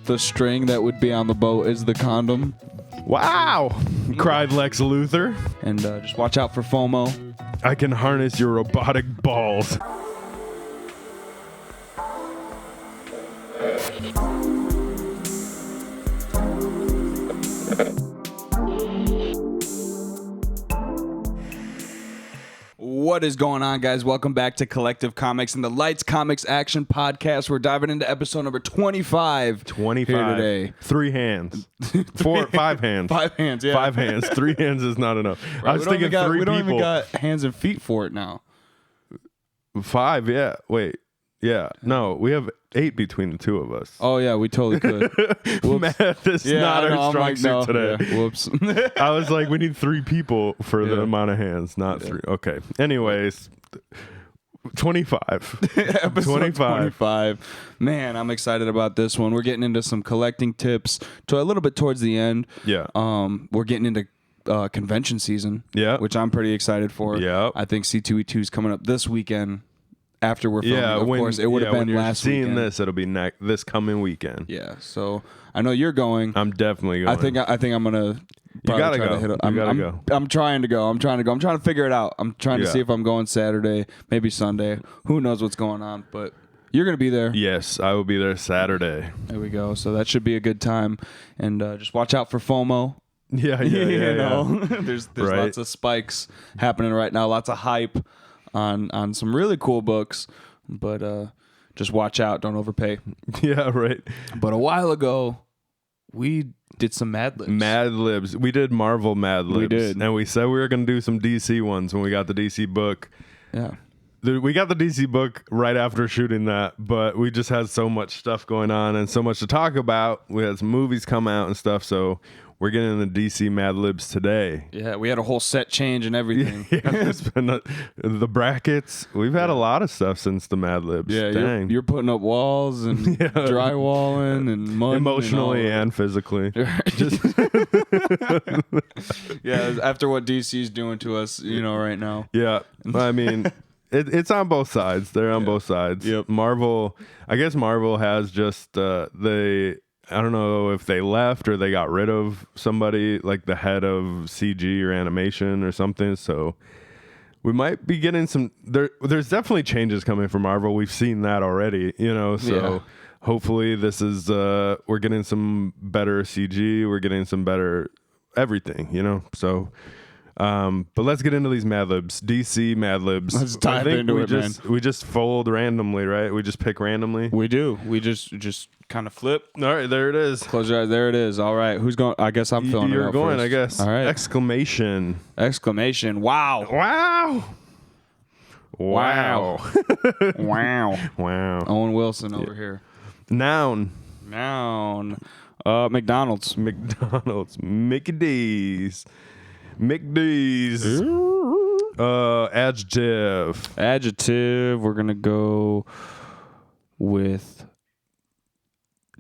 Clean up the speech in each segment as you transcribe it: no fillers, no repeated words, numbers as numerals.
the string that would be on the boat is the condom. Wow! Cried Lex Luthor. And just watch out for FOMO. I can harness your robotic balls. What is going on, guys? Welcome back to Collective Comics and the Lights Comics Action Podcast. We're diving into episode number 25. 25. Here today. 3 hands. 5 hands. 5 hands, yeah. 5 hands. 3 hands is not enough. Right, I was thinking 3 people. We don't even got hands and feet for it now. 5, yeah. Wait. Yeah. No, we have 8 between the two of us. Oh, yeah, we totally could. Math is not our strong suit today. Yeah, whoops. I was like, we need 3 people for the amount of hands, not 3. Okay. Anyways, 25. Episode 25. Man, I'm excited about this one. We're getting into some collecting tips to a little bit towards the end. Yeah. We're getting into convention season. Yeah. Which I'm pretty excited for. Yeah. I think C2E2 is coming up this weekend. After we're filming, of course, it would have been last weekend. Seeing this, it'll be this coming weekend. Yeah, so I know you're going. I'm definitely going. I think I'm gonna. You gotta go. I'm trying to go. I'm trying to figure it out. I'm trying to see if I'm going Saturday, maybe Sunday. Who knows what's going on? But you're gonna be there. Yes, I will be there Saturday. There we go. So that should be a good time, and just watch out for FOMO. Yeah. There's lots of spikes happening right now. Lots of hype on some really cool books, but just watch out, don't overpay. Yeah, right. But a while ago, we did some Mad Libs. Mad Libs. We did Marvel Mad Libs. We did. And we said we were going to do some DC ones when we got the DC book. Yeah. We got the DC book right after shooting that, but we just had so much stuff going on and so much to talk about. We had some movies come out and stuff, so we're getting into DC Mad Libs today. Yeah, we had a whole set change and everything. The brackets. We've had a lot of stuff since the Mad Libs. Yeah, Dang. you're putting up walls and drywalling and mud. Emotionally and physically. Yeah, after what DC's doing to us, right now. Yeah, I mean, it's on both sides. They're on both sides. Yep. Marvel, I guess Marvel has just, I don't know if they left or they got rid of somebody like the head of CG or animation or something. So we might be getting there's definitely changes coming from Marvel. We've seen that already, so hopefully this is, we're getting some better CG. We're getting some better everything, so. But let's get into these Mad Libs. DC Mad Libs. Let's dive into it, man. We just fold randomly, right? We just pick randomly. We do. We just kind of flip. All right, there it is. Close your eyes. There it is. All right. Who's going? I guess I'm filling it out. You're going, first. I guess. All right. Exclamation. Wow. Wow. Wow. Wow. Wow. Owen Wilson over here. Noun. McDonald's. Mickey D's. McD's. Adjective. We're gonna go with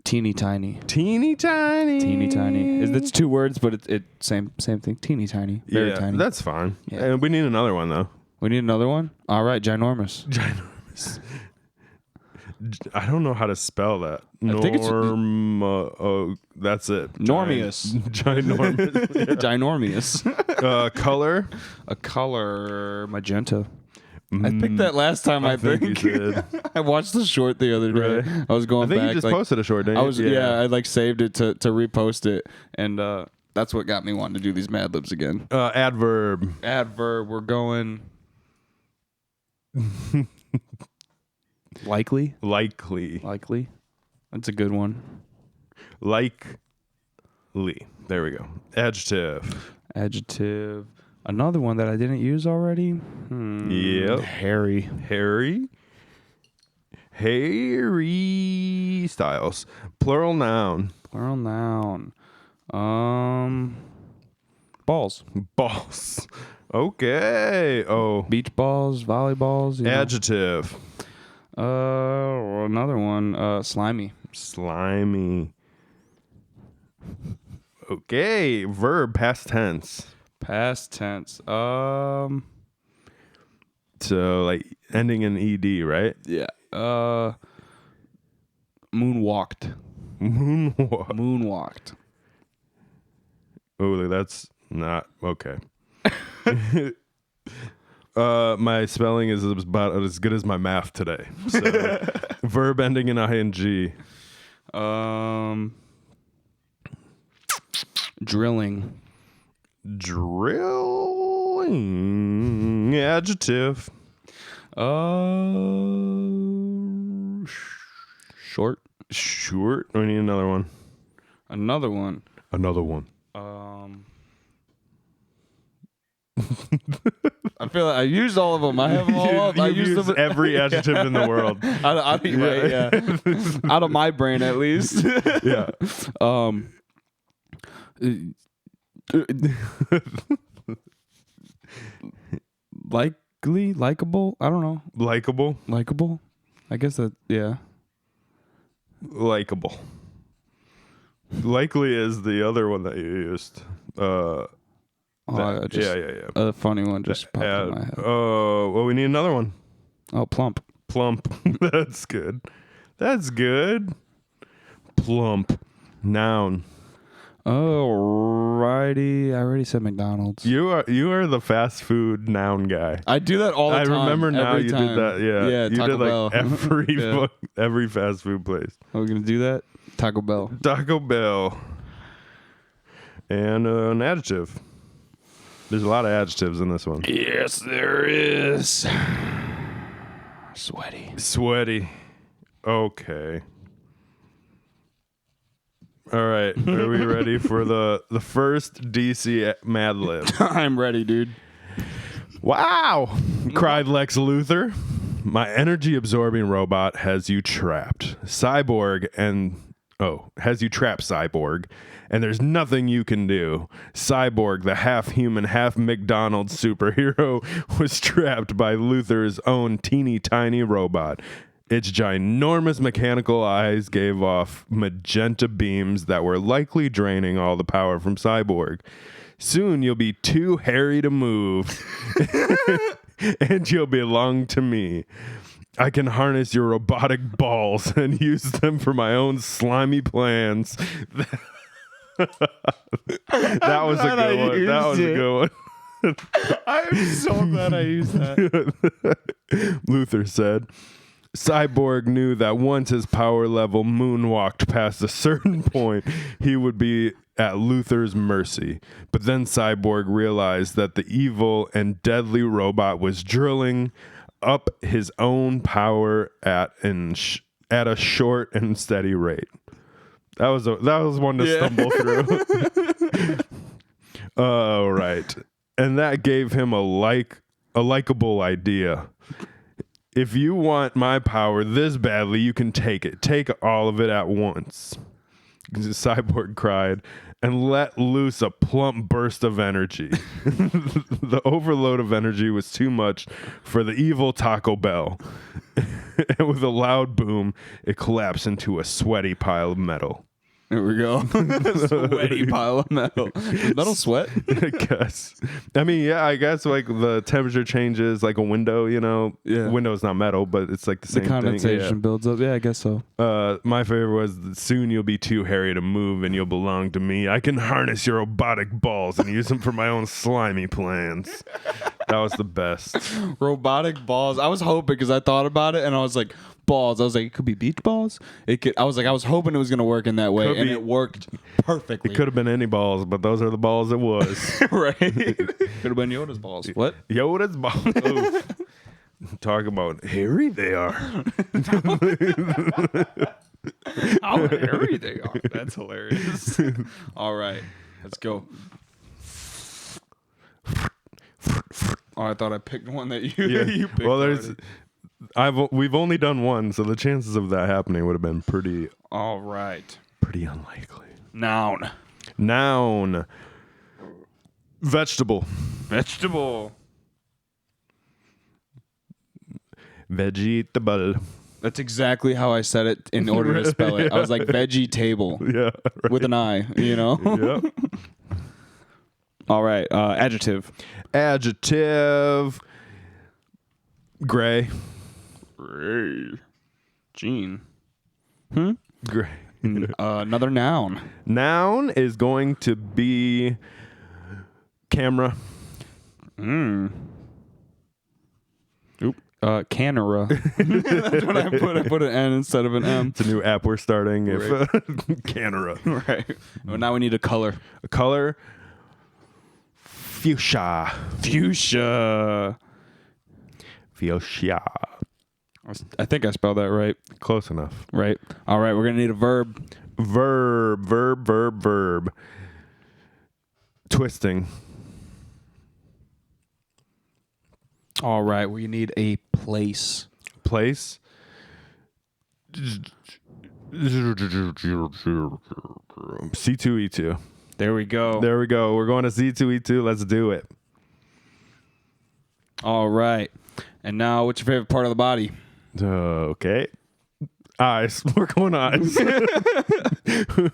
teeny tiny. It's 2 words, but it's same thing. Teeny tiny. Very tiny. That's fine. Yeah. And we need another one though. We need another one. All right, ginormous. I don't know how to spell that. I think it's that's it. Normius. Ginormous. Ginormous. Color. A color magenta. I picked that last time. I think you did. I watched the short the other day. Right. I was going back. I think you just posted a short, didn't you? I saved it to repost it, and that's what got me wanting to do these Mad Libs again. Adverb. We're going likely. That's a good one. Likely. There we go. Adjective. Another one that I didn't use already. Yep. Harry Styles. Plural noun. Balls. Okay. Oh. Beach balls, volleyballs. Adjective. Another one. Slimy. Okay. Verb. Past tense. So like ending in ed, right? Yeah. Moonwalked. Moonwalked. Oh, that's not okay. My spelling is about as good as my math today. So, verb ending in ing. Drilling. Drilling. Adjective. Short. Short. We need another one. Another one. I feel like I used all of them. I have them all up. I used them. Every adjective in the world. Right, yeah. Out of my brain, at least. Yeah. Likeable. I don't know. Likeable. I guess that. Yeah. Likeable. Likely is the other one that you used. Yeah. A funny one just popped in my head. Oh, well, we need another one. Oh, plump. That's good. Plump. Noun. Alrighty. I already said McDonald's. You are the fast food noun guy. I do that all the time. I remember now every you time. did that. Yeah. Yeah, You Taco did like Bell. every fast food place. Are we going to do that? Taco Bell. And an adjective. There's a lot of adjectives in this one. Yes, there is. Sweaty. Okay. All right. Are we ready for the first DC Mad Lib? I'm ready, dude. Wow! Cried Lex Luthor. My energy-absorbing robot has you trapped. Cyborg, and there's nothing you can do. Cyborg, the half-human, half-McDonald's superhero, was trapped by Luthor's own teeny-tiny robot. Its ginormous mechanical eyes gave off magenta beams that were likely draining all the power from Cyborg. Soon you'll be too hairy to move, and you'll belong to me. I can harness your robotic balls and use them for my own slimy plans. That was a good one. I'm so glad I used that. Luthor said. Cyborg knew that once his power level moonwalked past a certain point, he would be at Luthor's mercy. But then Cyborg realized that the evil and deadly robot was drilling up his own power at a short and steady rate. That was one to stumble through. Oh, right. And that gave him a likable idea. If you want my power this badly, you can take it. Take all of it at once. Cyborg cried and let loose a plump burst of energy. The overload of energy was too much for the evil Taco Bell. And with a loud boom, it collapsed into a sweaty pile of metal. There we go. Sweaty pile of metal. Does metal sweat? I guess. I mean, yeah, I guess like the temperature changes, like a window, Yeah. Window's not metal, but it's like the same The condensation thing. builds up. Yeah, I guess so. My favorite was soon you'll be too hairy to move and you'll belong to me. I can harness your robotic balls and use them for my own slimy plans. That was the best. Robotic balls. I was hoping because I thought about it and I was like, balls. I was like, it could be beach balls. I was hoping it was going to work in that way, and it worked perfectly. It could have been any balls, but those are the balls it was. Right? Could have been Yoda's balls. What? Yoda's balls. Talk about hairy they are. How hairy they are. That's hilarious. All right, let's go. Oh, I thought I picked one that you picked. Well, we've only done one, so the chances of that happening would have been pretty. All right. Pretty unlikely. Noun. Vegetable. Vegetable. That's exactly how I said it in order to spell it. I was like veggie table. Yeah. Right. With an I, Yep. All right. Adjective. Gray. Gene. Gray. Another noun. Noun is going to be camera. Canera. That's what I put. I put an N instead of an M. It's a new app we're starting. Right. Canera. Right. Well, now we need a color. A color. Fuchsia. Fuchsia. Fuchsia. I think I spelled that right. Close enough. Right. All right. We're going to need a verb. Verb. Twisting. All right. We need a place. Place. C2E2. There we go. There we go. We're going to C2E2. Let's do it. All right. And now, what's your favorite part of the body? Okay. Eyes. We're going eyes.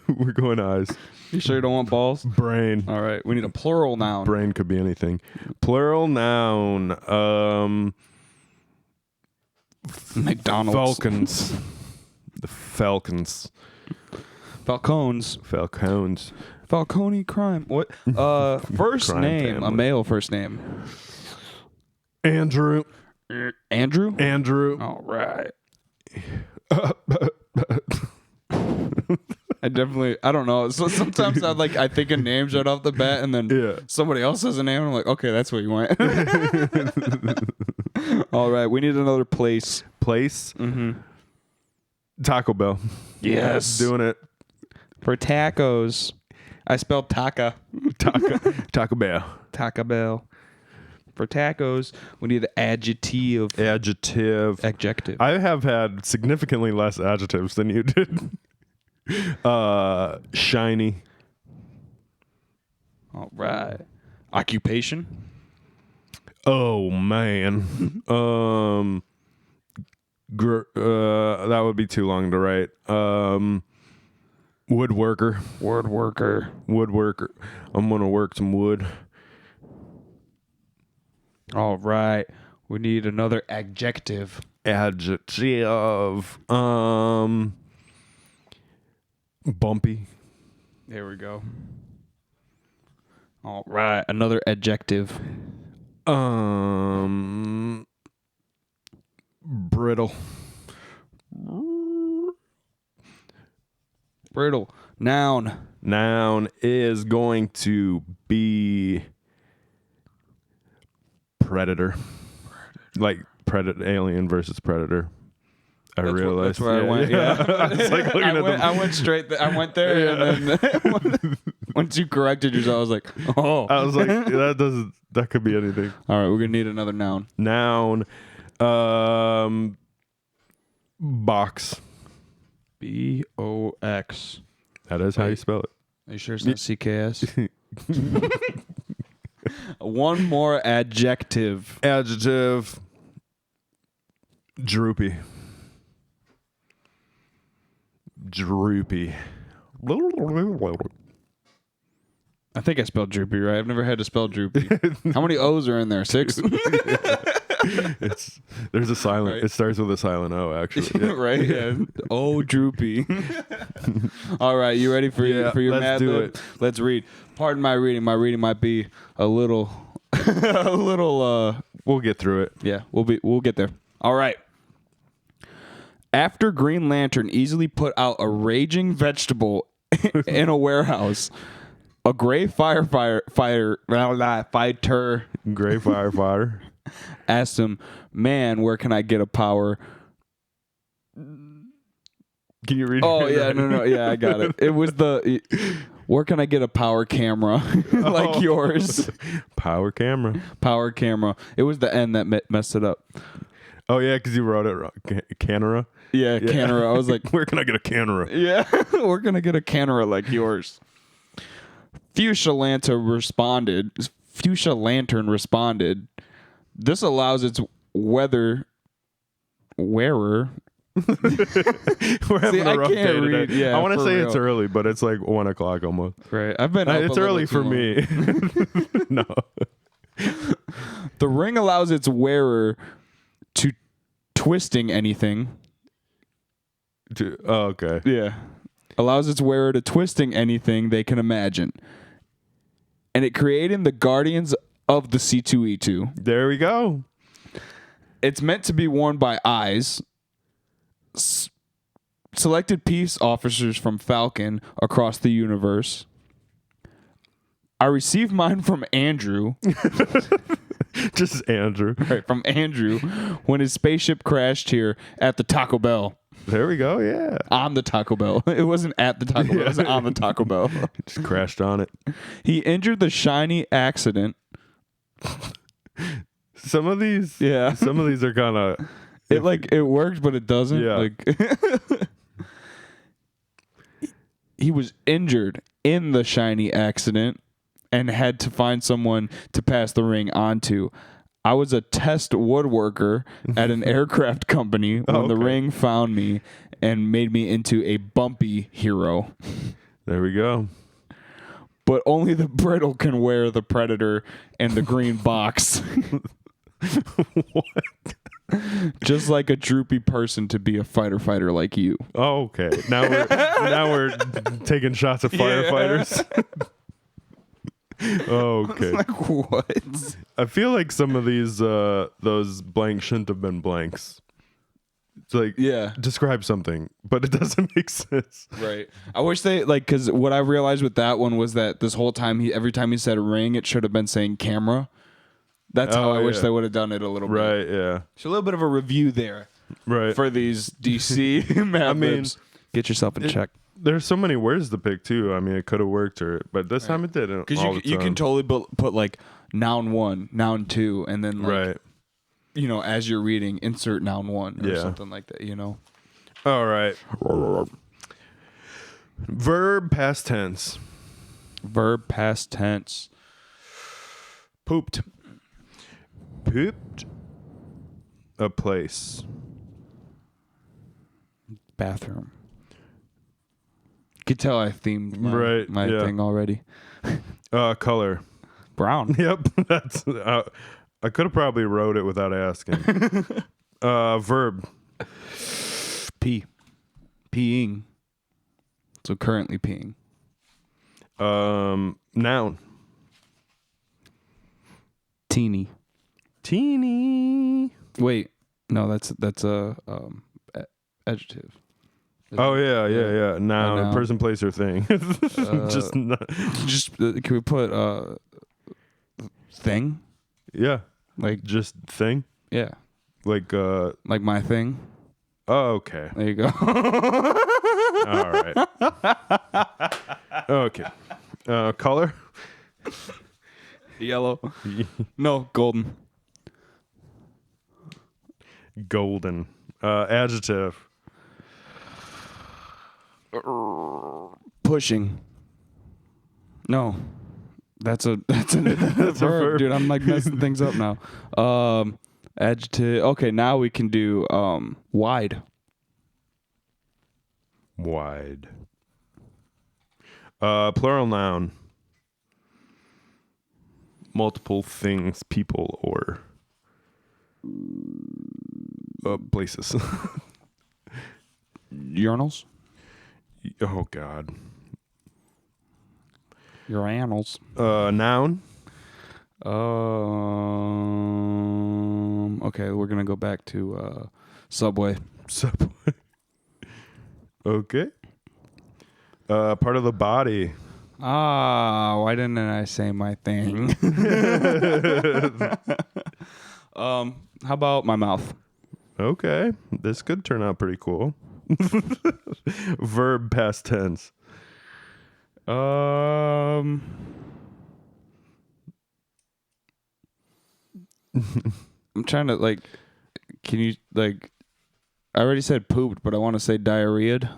We're going eyes. You sure you don't want balls? Brain. All right. We need a plural noun. Brain could be anything. Plural noun. McDonald's. Falcons. The Falcons. Falcons. Falcons. Falcone crime. What? First Crime name. family. A male first name. Andrew. Andrew? Andrew. All right. I don't know. So sometimes I think of names right off the bat, and then somebody else has a name, and I'm like, okay, that's what you want. All right, we need another place. Place. Mm-hmm. Taco Bell. Yes. Doing it. For tacos. I spelled taca. Taco Bell. Taco Bell. For tacos, we need an adjective. Adjective. I have had significantly less adjectives than you did. Shiny. All right. Occupation. Oh man. That would be too long to write. Woodworker. Woodworker. I'm gonna work some wood. All right. We need another adjective. Adjective. Bumpy. There we go. All right. Another adjective. Brittle. Brittle. Noun. Noun is going to be predator. Like Alien versus Predator. I realized. That's where I went. Yeah. It's like looking I went straight. I went there, and then once you corrected yourself, I was like, "Oh." I was like, that could be anything. All right, we're gonna need another noun. Noun. Box. BOX. That is how you spell it. Are you sure it's not CKS? One more adjective. Adjective. Droopy. I think I spelled droopy right. I've never had to spell droopy. How many O's are in there? 6? There's a silent. Right. It starts with a silent O, actually. Yeah. Right? Yeah. Oh, droopy. All right, you ready for your let's Mad do Lib? it. Let's read. Pardon my reading. My reading might be a little, We'll get through it. Yeah, we'll get there. All right. After Green Lantern easily put out a raging vegetable in a warehouse, a gray fighter Gray firefighter. asked him, "Man, where can I get a power?" Can you read? Oh yeah, no, yeah, I got it. It was where can I get a power camera like yours? Power camera. Power camera. It was the N that messed it up. Oh yeah, because you wrote it wrong. Canera. Yeah, camera. I was like, where can I get a canera? yeah, we're gonna get a camera like yours. Fuchsia Lantern responded. This allows its wearer. We're having a rough day today. Yeah, I want to for say real. it's early, but it's like 1 o'clock almost. Right. I've been. Up It's a early little for too me. No. The ring allows its wearer to twisting anything. Oh, okay. Yeah. allows its wearer to twisting anything they can imagine. And it created the Guardians of the C2E2. There we go. It's meant to be worn by eyes. Selected peace officers from Falcon across the universe. I received mine from Andrew. Just Andrew. Right, from Andrew when his spaceship crashed here at the Taco Bell. There we go, yeah. On the Taco Bell. It wasn't at the Taco Bell. It was on the Taco Bell. Just crashed on it. He injured the shiny accident. Some of these are kind of... It works, but it doesn't. Yeah. Like he was injured in the shiny accident and had to find someone to pass the ring on to. I was a test woodworker at an aircraft company when the ring found me and made me into a bumpy hero. There we go. But only the brittle can wear the Predator and the green box. What? Just like a droopy person to be a fighter like you. Oh, okay. Now we're taking shots at firefighters. Okay. Like what? I feel like some of these those blanks shouldn't have been blanks. It's like, describe something, but it doesn't make sense. Right. I wish they because what I realized with that one was that this whole time every time he said ring, it should have been saying camera. That's how I wish they would have done it a little bit. Right, yeah. So a little bit of a review there. Right. For these DC Mad Libs. Get yourself in check. There's so many words to pick too. I mean, it could have worked, but this time it didn't. Because you can totally put like noun 1, noun 2, and then like, as you're reading, insert noun 1 or something like that. All right. Verb past tense. Verb past tense. Pooped. Pooped. A place. Bathroom. You could tell I themed my thing already. Color. Brown. Yep. That's. I could have probably wrote it without asking. Verb. Pee. Peeing. So currently peeing. Noun. Teeny. Teeny. Wait. No, that's a adjective. Oh yeah. Noun. Person, place, or thing. Can we put thing? Yeah. Like just thing. Yeah. Like my thing. Oh, okay. There you go. All right. Okay. Color. Yellow. No, golden. Golden. Adjective. Pushing. No. That's a verb, dude. I'm like messing things up now. Adjective. Okay, now we can do wide. Wide. Plural noun. Multiple things, people, or places. Urinals. Oh God. Urinals. Noun. Okay, we're gonna go back to Subway. Subway. Okay. Part of the body. Why didn't I say my thing? How about my mouth? Okay, this could turn out pretty cool. Verb past tense. I'm trying to can you I already said pooped, but I want to say diarrheaed.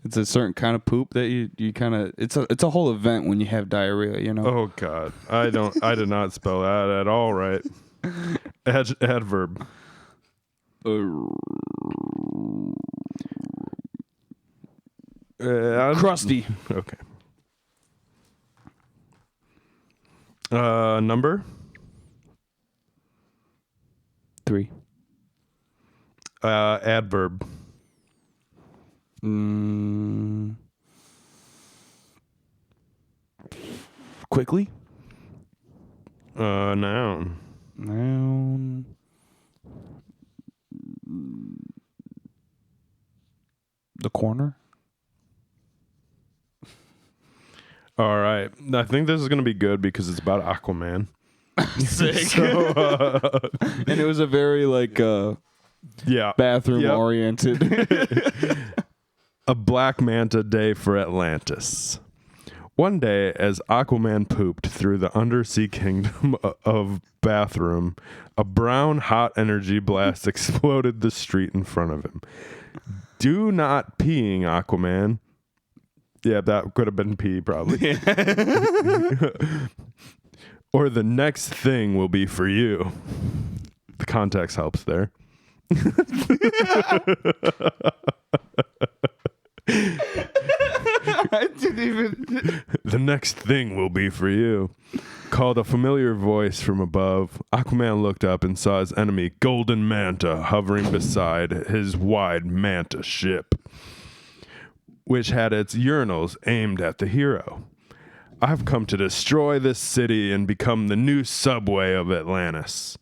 It's a certain kind of poop that you kind of it's a whole event when you have diarrhea, Oh God. I did not spell that at all right. Adverb. Crusty. Okay. Number 3. Adverb. Quickly. Noun. Noun. The corner. All right. I think this is going to be good because it's about Aquaman. Sick. So, And it was a very like yeah. bathroom oriented. A Black Manta day for Atlantis. One day, as Aquaman pooped through the undersea kingdom of Bathroom, a brown hot energy blast exploded the street in front of him. Do not peeing, Aquaman. Yeah, that could have been pee, probably. Or the next thing will be for you. The context helps there. I didn't even. The next thing will be for you. Called a familiar voice from above. Aquaman looked up and saw his enemy, Golden Manta, hovering beside his wide manta ship, which had its urinals aimed at the hero. I've come to destroy this city and become the new subway of Atlantis.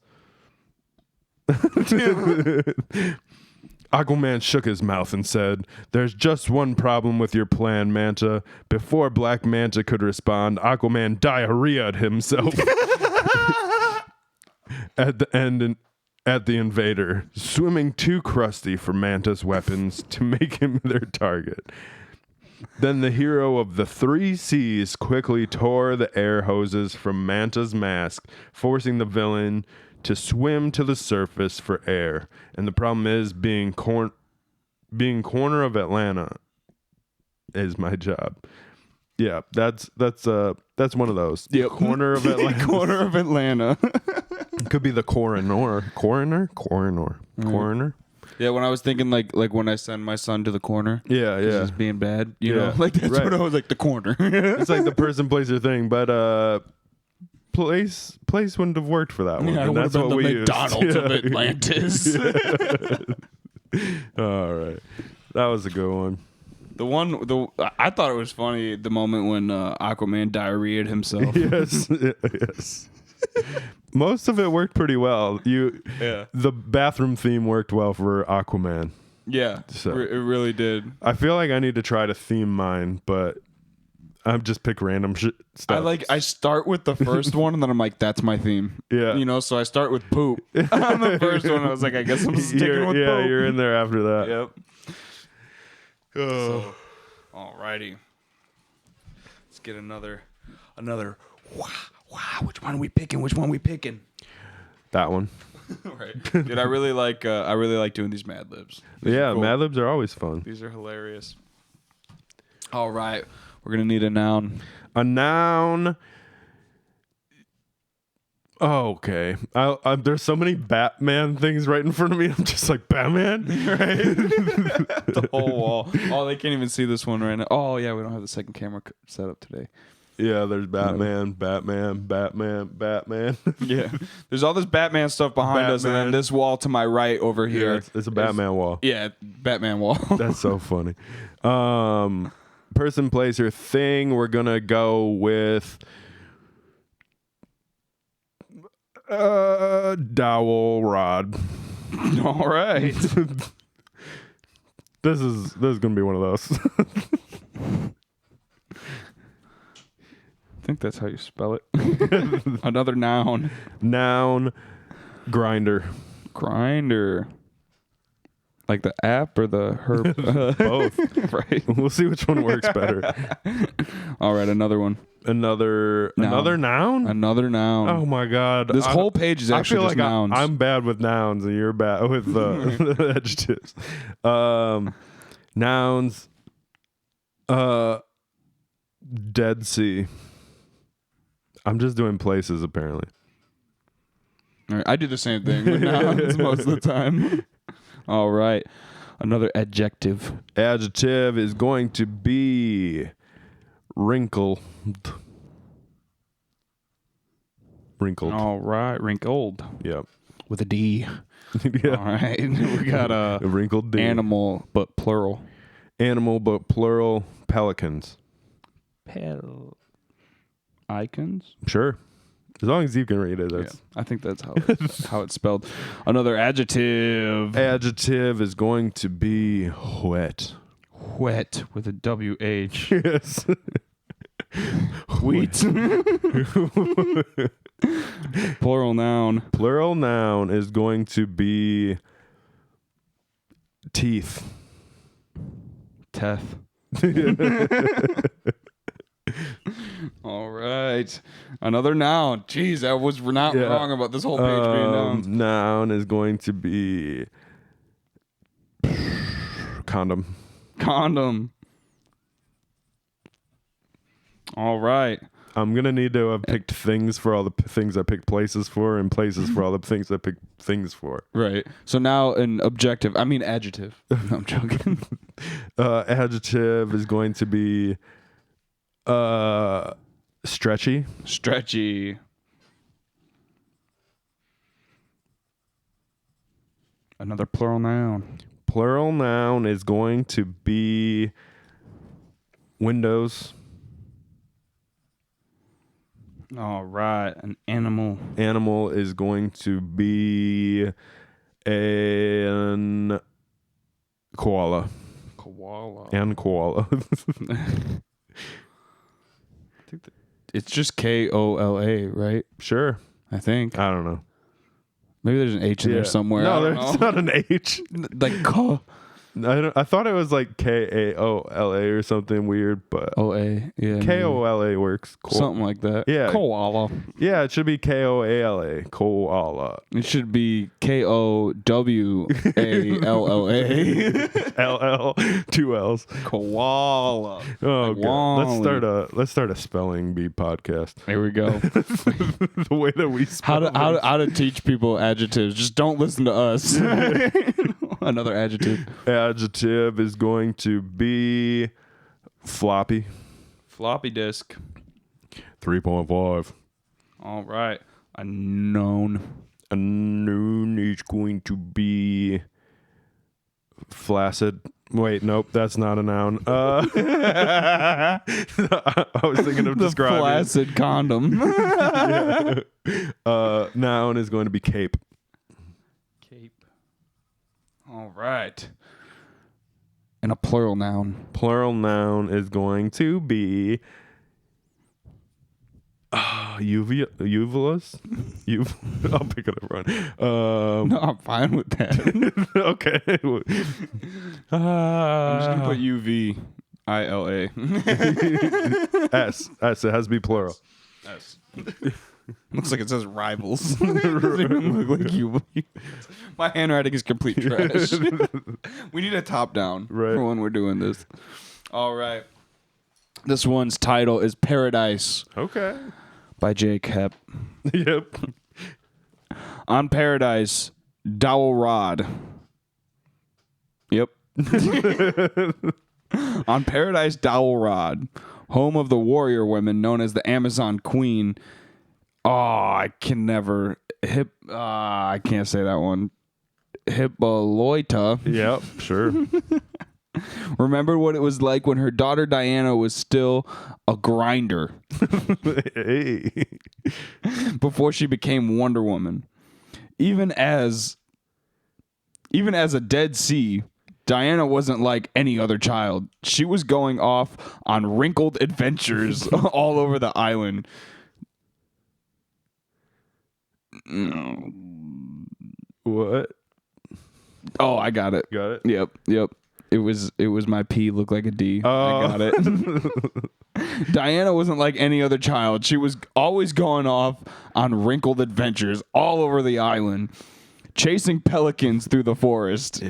Aquaman shook his mouth and said, "There's just one problem with your plan, Manta." Before Black Manta could respond, Aquaman diarrheaed himself at the invader, swimming too crusty for Manta's weapons to make him their target. Then the hero of the three seas quickly tore the air hoses from Manta's mask, forcing the villain to swim to the surface for air. And the problem is being corner of Atlanta is my job. Yeah, that's one of those. Yep. Corner of Atlanta. Corner of Atlanta. Could be the coroner. Yeah, when I was thinking like when I send my son to the corner. Yeah. He's being bad. You know, Yeah. like that's Right. what I was like, the corner. It's like the person, place, or thing, but place wouldn't have worked for that one. Yeah, it and would have that's been what the we McDonald's of used. Atlantis. All right, that was a good one. I thought it was funny the moment when Aquaman diarrheaed himself. Yes. Most of it worked pretty well. The bathroom theme worked well for Aquaman. Yeah, So. it really did. I feel like I need to try to theme mine, but I'm just pick random stuff. I start with the first one and then I'm like, that's my theme. Yeah. You know, so I start with poop. On the first one, I was like, I guess I'm sticking with poop. You're in there after that. Yep. So, alrighty. Let's get another. Wow. Which one are we picking? That one. Right. Dude, I really like doing these Mad Libs. These are cool. Mad Libs are always fun. These are hilarious. All right. We're going to need a noun. A noun. Oh, okay. There's so many Batman things right in front of me. I'm just like, Batman? Right? The whole wall. Oh, they can't even see this one right now. Oh, yeah, we don't have the second camera set up today. Yeah, there's Batman. Yeah. There's all this Batman stuff behind us, and then this wall to my right over here. Yeah, it's a Batman wall. Yeah, Batman wall. That's so funny. Person, place, or thing. We're going to go with dowel rod. All right. This is going to be one of those. I think that's how you spell it. Another noun. Noun, grinder. Grinder. Like the app or the herb? Both. Right. We'll see which one works better. All right, another one. Another noun? Another noun. Oh my God. This whole page is actually I feel just like nouns. I'm bad with nouns and you're bad with the adjectives. Nouns. Dead Sea. I'm just doing places apparently. All right, I do the same thing with nouns most of the time. All right. Another adjective. Adjective is going to be wrinkled. Wrinkled. All right. Wrinkled. Yep. With a D. Yeah. All right. We got a wrinkled D. animal, but plural. Animal, but plural, pelicans. Icons? Sure. As long as you can read it. That's... Yeah, I think that's how it's spelled. Another adjective. Adjective is going to be wet. Wet with a W-H. Yes. Wheat. Plural noun. Plural noun is going to be teeth. Teth. All right. Another noun. Jeez, I was not wrong about this whole page being nouns. Noun is going to be condom. Condom. All right. I'm going to need to have picked things for all the things I picked places for and places for all the things I picked things for. Right. So now an adjective. No, I'm joking. Adjective is going to be stretchy. Stretchy. Another plural noun. Plural noun is going to be windows. All right. An animal. Animal is going to be an koala. Koala. And koala. It's just Kola, right? Sure. I think. I don't know. Maybe there's an H in there somewhere. No, there's not an H. Like ko. I thought it was like Kaola or something weird, but O-A. Yeah. Kola works. Something like that. Yeah. Koala. Yeah, it should be Koala. Koala. It should be Kowalla. LL. 2 L's. Koala. Oh Like god. Let's start a spelling bee podcast. Here we go. The way that we spell How to teach people adjectives. Just don't listen to us. Another adjective. Adjective is going to be floppy. Floppy disk. 3.5. All right. A noun. A noun is going to be flaccid. Wait, nope, that's not a noun. I was thinking of The describing. flaccid condom. Yeah. Noun is going to be cape. Cape. All right. And a plural noun. Plural noun is going to be uvulas. I'll pick it up, Ron. No, I'm fine with that. Okay. I'm just gonna put UVILA. S. It has to be plural. S. Looks like it says rivals. Doesn't even look like you. My handwriting is complete trash. We need a top down for when we're doing this. All right. This one's title is Paradise. Okay. By Jake Hepp. Yep. On Paradise, dowel rod. Yep. On Paradise, dowel rod, home of the warrior women known as the Amazon Queen. Oh, I can never. I can't say that one. Hippolyta. Yep, sure. Remember what it was like when her daughter Diana was still a grinder. Hey. Before she became Wonder Woman. Even as a Dead Sea, Diana wasn't like any other child. She was going off on wrinkled adventures all over the island. What? Oh, I got it. Got it? Yep. It was my P looked like a D. Oh. I got it. Diana wasn't like any other child. She was always going off on wrinkled adventures all over the island, chasing pelicans through the forest,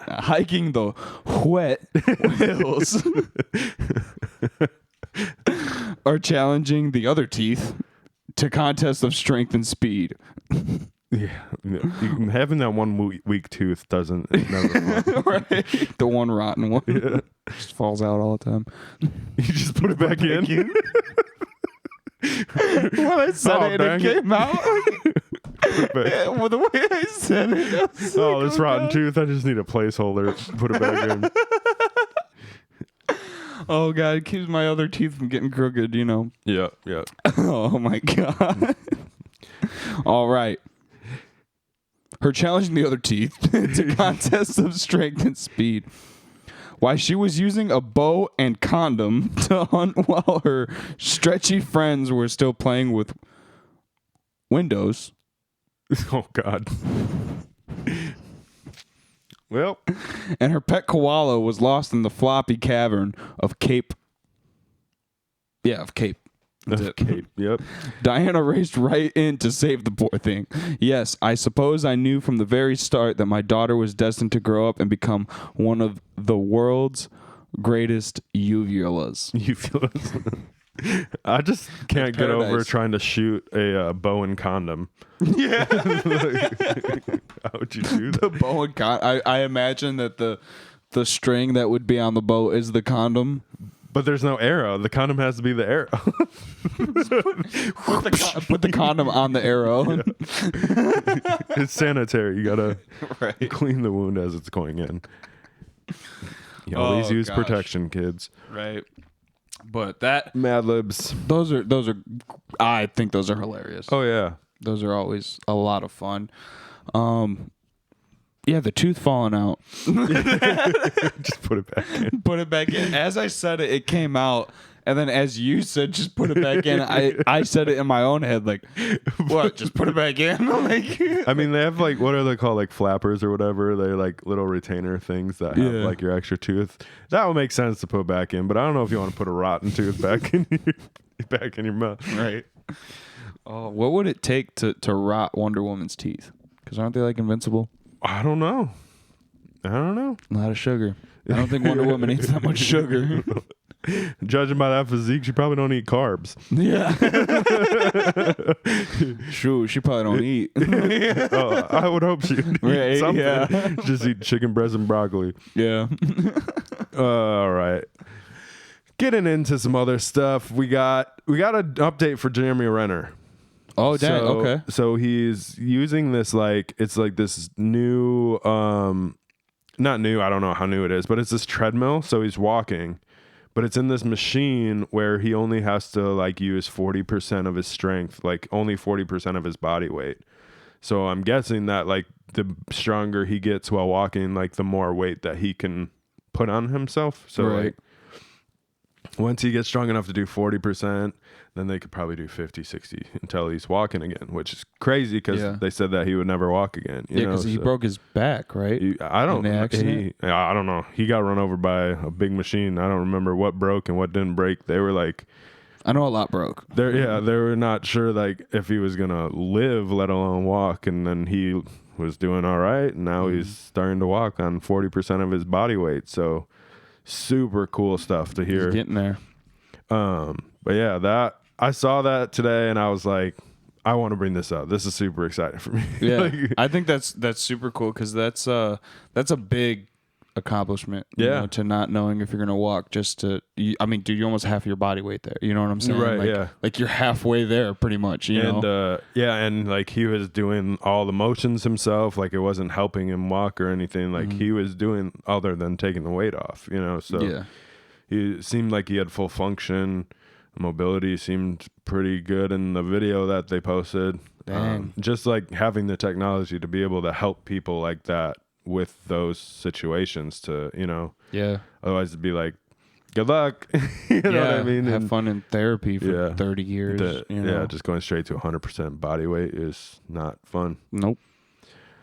hiking the wet hills, or challenging the other teeth to contests of strength and speed. Yeah. Having that one weak tooth doesn't. Never fun. Right? The one rotten one. Yeah. Just falls out all the time. You just put it back in? When I said it came out. Well, the way I said it. This rotten tooth. I just need a placeholder. Put it back in. Oh God, it keeps my other teeth from getting crooked. Yeah. Oh my God. All right. Her challenging the other teeth. It's a contest of strength and speed. Why she was using a bow and condom to hunt while her stretchy friends were still playing with windows. Oh God. Well, And her pet koala was lost in the floppy cavern of Cape. Yeah, of Cape. That's it. Cape. Yep. Diana raced right in to save the poor thing. Yes, I suppose I knew from the very start that my daughter was destined to grow up and become one of the world's greatest uvulas. I just can't get over paradise. trying to shoot a bow and condom. Yeah. How would you do that? The bow and I imagine that the string that would be on the bow is the condom. But there's no arrow. The condom has to be the arrow. Put the condom on the arrow. Yeah. It's sanitary. You gotta Right. clean the wound as it's going in. You always use gosh. protection, kids. Right. But that Mad Libs. those are I think those are hilarious. Oh yeah. Those are always a lot of fun. Yeah, the tooth falling out. Just put it back in. Put it back in. As I said it, it came out. And then as you said, just put it back in. I said it in my own head, like, what? Just put it back in? Like, I mean, they have like, what are they called? Like flappers or whatever. They're like little retainer things that have like your extra tooth. That would make sense to put back in, but I don't know if you want to put a rotten tooth back in your mouth. Right. Oh, what would it take to rot Wonder Woman's teeth? Because aren't they like invincible? I don't know. A lot of sugar. I don't think Wonder Woman eats that much sugar. Judging by that physique, she probably don't eat carbs. Yeah. Shoot, she probably don't eat. Oh, I would hope she would Right, eat something. yeah. Just eat chicken breast and broccoli. Yeah. All right. Getting into some other stuff, we got an update for Jeremy Renner. Oh, dang. Okay. So he's using this it's like this new, not new, I don't know how new it is, but it's this treadmill. So he's walking, but it's in this machine where he only has to like use 40% of his strength, like only 40% of his body weight. So I'm guessing that like the stronger he gets while walking, like the more weight that he can put on himself. So Right. like once he gets strong enough to do 40%, then they could probably do 50, 60 until he's walking again, which is crazy because they said that he would never walk again. Yeah, because he broke his back, right? I don't know. He got run over by a big machine. I don't remember what broke and what didn't break. They were like, I know a lot broke. they were not sure like if he was gonna live, let alone walk. And then he was doing all right, and now he's starting to walk on 40% of his body weight. So super cool stuff to hear. He's getting there. But yeah, that I saw that today, and I was like, I want to bring this up. This is super exciting for me. Yeah, Like, I think that's super cool because that's a big accomplishment. You know, to not knowing if you're gonna walk. I mean, dude, you almost half your body weight there. You know what I'm saying? Right. Like, like you're halfway there, pretty much. You know? And like he was doing all the motions himself. Like it wasn't helping him walk or anything. Like he was doing other than taking the weight off. You know, so he seemed like he had full function. Mobility seemed pretty good in the video that they posted. Just like having the technology to be able to help people like that with those situations to, you know, otherwise it'd be like, good luck. You know what I mean? Have fun in therapy for 30 years. Just going straight to 100% body weight is not fun. Nope.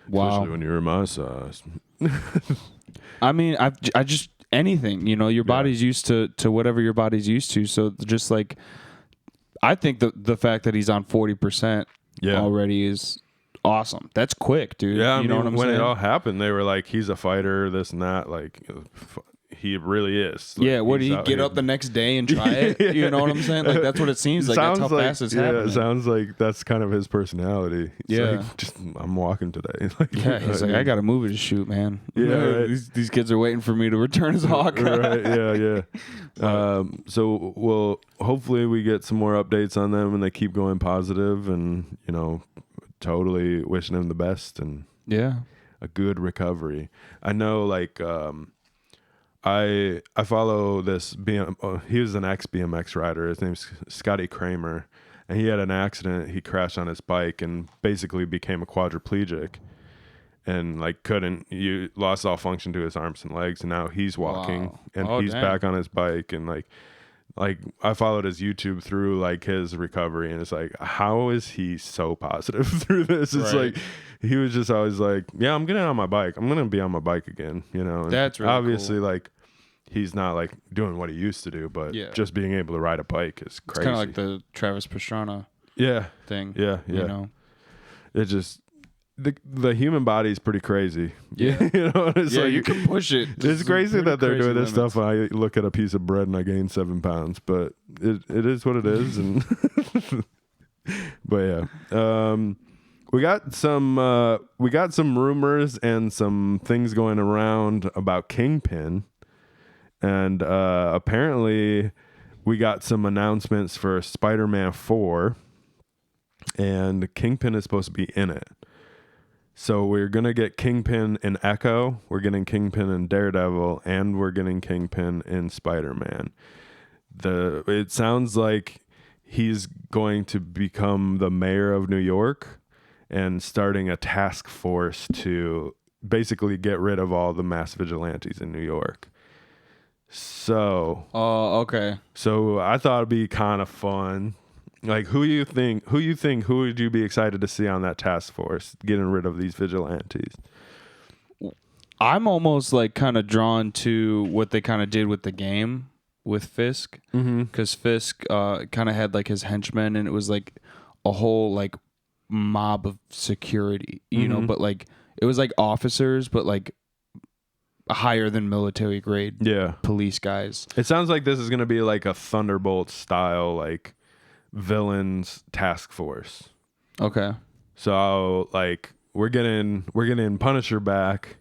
Wow. Especially when you're my size. I mean, I just anything, you know, your body's used to whatever your body's used to. So just like, I think the fact that he's on 40% already is awesome. That's quick, dude. Yeah, you know what I'm when saying? it all happened, they were like, he's a fighter, this and that. Like, he really is. Like, yeah, what did he get up the next day and try it? You know what I'm saying? Like, that's what it seems like. That's how fast it's happening. It sounds like that's kind of his personality. It's like, just, I'm walking today. Like, he's like, I got to move it to shoot, man. Yeah, right. These kids are waiting for me to return as Hawk. Right, yeah. So we'll hopefully we get some more updates on them and they keep going positive and, you know, totally wishing him the best and a good recovery. I know, like, I follow this he was an ex BMX rider. His name's Scotty Kramer, and he had an accident. He crashed on his bike and basically became a quadriplegic, and like you lost all function to his arms and legs, and now he's walking and he's back on his bike, and like I followed his YouTube through like his recovery, and it's like, how is he so positive through this? It's like he was just always like, yeah, I'm getting on my bike. I'm gonna be on my bike again, you know. And that's really obviously cool. Like he's not like doing what he used to do, but just being able to ride a bike is crazy. It's kind of like the Travis Pastrana thing. Yeah. You know, it just the human body is pretty crazy. Yeah. You know, it's like, you can push it. It's crazy that they're doing this limits. stuff. I look at a piece of bread and I gain 7 pounds, but it is what it is. And but yeah, we got some rumors and some things going around about Kingpin, and apparently we got some announcements for Spider-Man 4, and Kingpin is supposed to be in it. So we're going to get Kingpin in Echo, we're getting Kingpin in Daredevil, and we're getting Kingpin in Spider-Man. It sounds like he's going to become the mayor of New York and starting a task force to basically get rid of all the mass vigilantes in New York. So, okay. So I thought it'd be kind of fun. Like, who would you be excited to see on that task force getting rid of these vigilantes? I'm almost like kind of drawn to what they kind of did with the game with Fisk, because Fisk kind of had like his henchmen, and it was like a whole like mob of security, you know, but like it was like officers, but like higher than military grade police guys. It sounds like this is going to be like a Thunderbolt style, like villains task force. Okay. So like we're getting Punisher back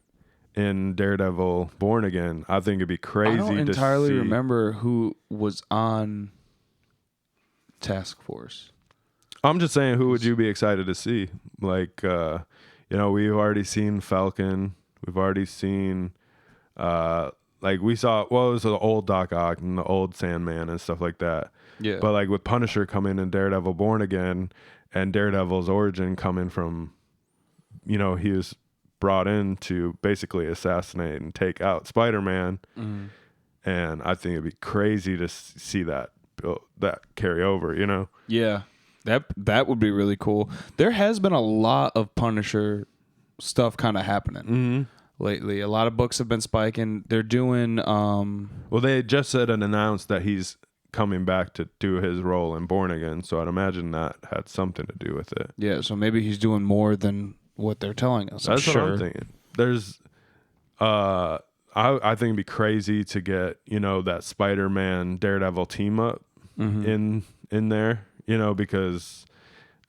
in Daredevil Born Again. I think it'd be crazy. I don't entirely remember who was on task force. I'm just saying, who would you be excited to see? Like, you know, we've already seen Falcon. We've already seen, like we saw, it was the old Doc Ock and the old Sandman and stuff like that. Yeah. But like with Punisher coming in Daredevil Born Again, and Daredevil's origin coming from, you know, he was brought in to basically assassinate and take out Spider-Man. And I think it'd be crazy to see that carry over, you know? Yeah. That would be really cool. There has been a lot of Punisher stuff kind of happening lately. A lot of books have been spiking. They're doing well, they just said and announced that he's coming back to do his role in Born Again, so I'd imagine that had something to do with it. Yeah, so maybe he's doing more than what they're telling us. That's what I'm thinking. There's I think it'd be crazy to get, you know, that Spider-Man Daredevil team up in there, you know, because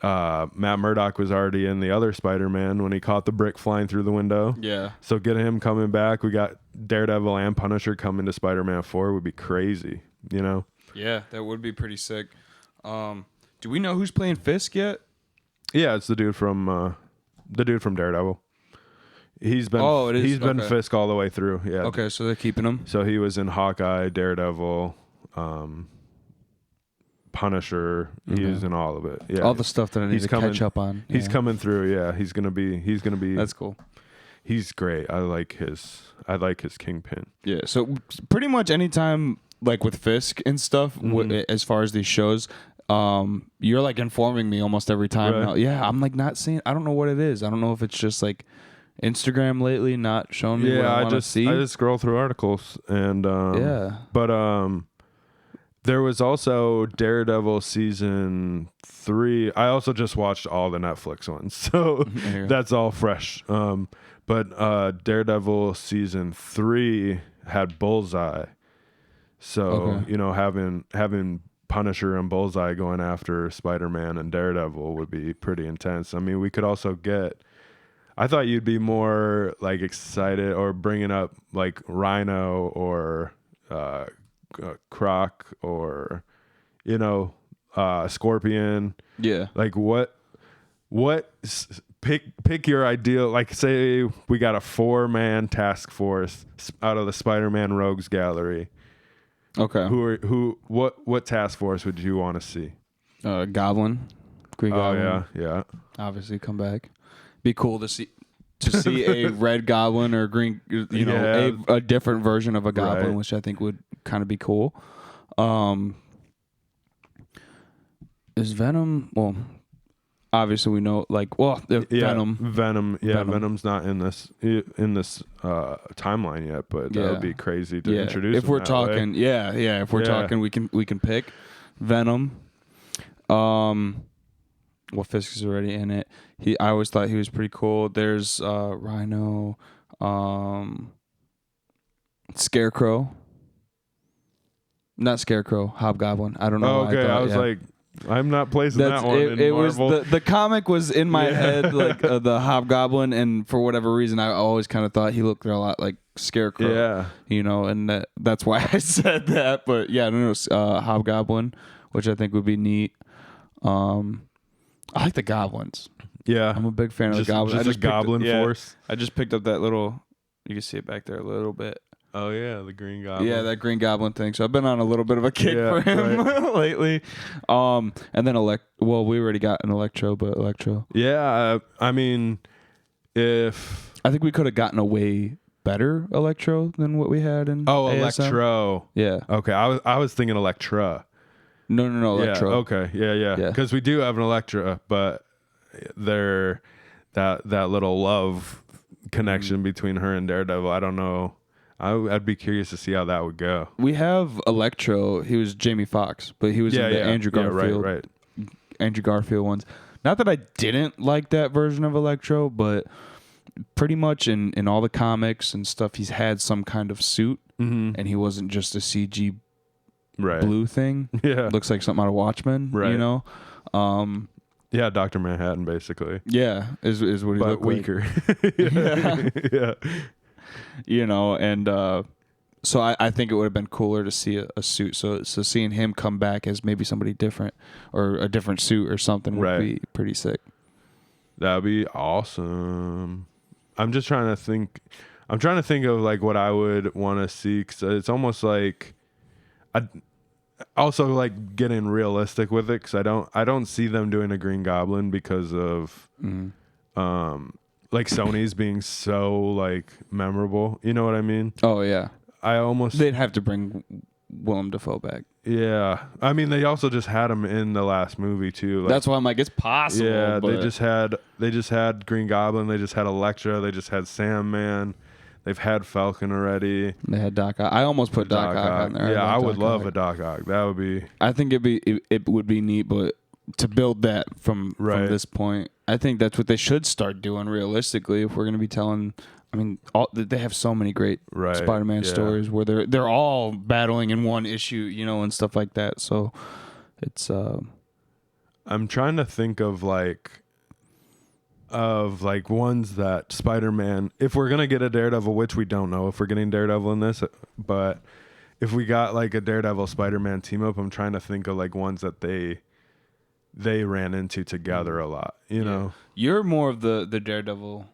Matt Murdock was already in the other Spider-Man when he caught the brick flying through the window. Yeah. So getting him coming back, we got Daredevil and Punisher coming to Spider-Man 4 would be crazy, you know? Yeah, that would be pretty sick. Do we know who's playing Fisk yet? Yeah, it's the dude from Daredevil. He's been Fisk all the way through. Yeah. Okay, so they're keeping him. So he was in Hawkeye, Daredevil, Punisher. He was in all of it. Yeah. All the stuff that I need to catch up on. He's coming through. Yeah. He's gonna be. That's cool. He's great. I like his Kingpin. Yeah. So pretty much anytime, like with Fisk and stuff, as far as these shows, you're like informing me almost every time. Right. Now. Yeah, I'm like not seeing. I don't know what it is. I don't know if it's just like Instagram lately not showing me what I want to see. I just scroll through articles and but there was also Daredevil season 3. I also just watched all the Netflix ones, so that's all fresh. But Daredevil season 3 had Bullseye, so you know, having Punisher and Bullseye going after Spider-Man and Daredevil would be pretty intense. I mean, we could also get. I thought you'd be more like excited or bringing up like Rhino or Croc or, you know, Scorpion. Yeah. Like what pick your ideal. Like, say we got a 4-man task force out of the Spider-Man Rogues Gallery. Okay. What task force would you want to see? Goblin. Green Goblin. Yeah. Obviously, come back. Be cool to see a red goblin or green, a different version of a goblin, right. which I think would kind of be cool. Is Venom? Well, obviously we know. Venom. Venom's not in this timeline yet, but that would be crazy to introduce. If we're talking, if we're talking, we can pick Venom. Well, Fisk is already in it. I always thought he was pretty cool. There's Rhino, Scarecrow. Not Scarecrow, Hobgoblin. I don't know. Okay, I was like, I'm not placing that one in Marvel. Was the comic was in my head like the Hobgoblin, and for whatever reason, I always kind of thought he looked a lot like Scarecrow. Yeah, and that's why I said that. But yeah, I don't know, Hobgoblin, which I think would be neat. I like the goblins. Yeah, I'm a big fan of the goblins. Just a goblin force. I just picked up that little. You can see it back there a little bit. Oh yeah, the green goblin. Yeah, that green goblin thing. So I've been on a little bit of a kick for him lately. And then well, we already got an Electro. Yeah, I mean, if I think we could have gotten a way better Electro than what we had in ASM. Electro. Yeah. Okay, I was thinking Electra. No, Electro. Yeah, okay, yeah. Because we do have an Electra, but they're that little love connection between her and Daredevil. I don't know. I'd be curious to see how that would go. We have Electro. He was Jamie Foxx, but he was in the Andrew Garfield. Yeah, right. Andrew Garfield ones. Not that I didn't like that version of Electro, but pretty much in all the comics and stuff, he's had some kind of suit, and he wasn't just a CG blue thing. Yeah, looks like something out of Watchmen. Right. Yeah, Dr. Manhattan, basically. Yeah, is what he looked weaker. Like. Yeah. And so I think it would have been cooler to see a suit. So seeing him come back as maybe somebody different or a different suit or something would be pretty sick. That'd be awesome. I'm just trying to think. I'm trying to think of like what I would want to see, because it's almost like I also like getting realistic with it, because I don't see them doing a Green Goblin because of like Sony's being so like memorable. You know what I mean? Oh yeah. They'd have to bring Willem Dafoe back. Yeah, I mean they also just had him in the last movie too. Like, that's why I'm like, it's possible. Yeah, they just had Green Goblin. They just had Elektra. They just had Sandman. They've had Falcon already. They had Doc Ock. I almost put Doc Ock on there. Yeah, I would love a Doc Ock. That would be. I think it would be neat, but to build that from this point, I think that's what they should start doing realistically. If we're going to be telling, I mean, they have so many great Spider-Man stories where they're all battling in one issue, and stuff like that. So it's. I'm trying to think of ones that Spider-Man, if we're gonna get a Daredevil, which we don't know if we're getting Daredevil in this, but if we got like a Daredevil Spider-Man team up, I'm trying to think of like ones that they ran into together a lot. You're more of the Daredevil.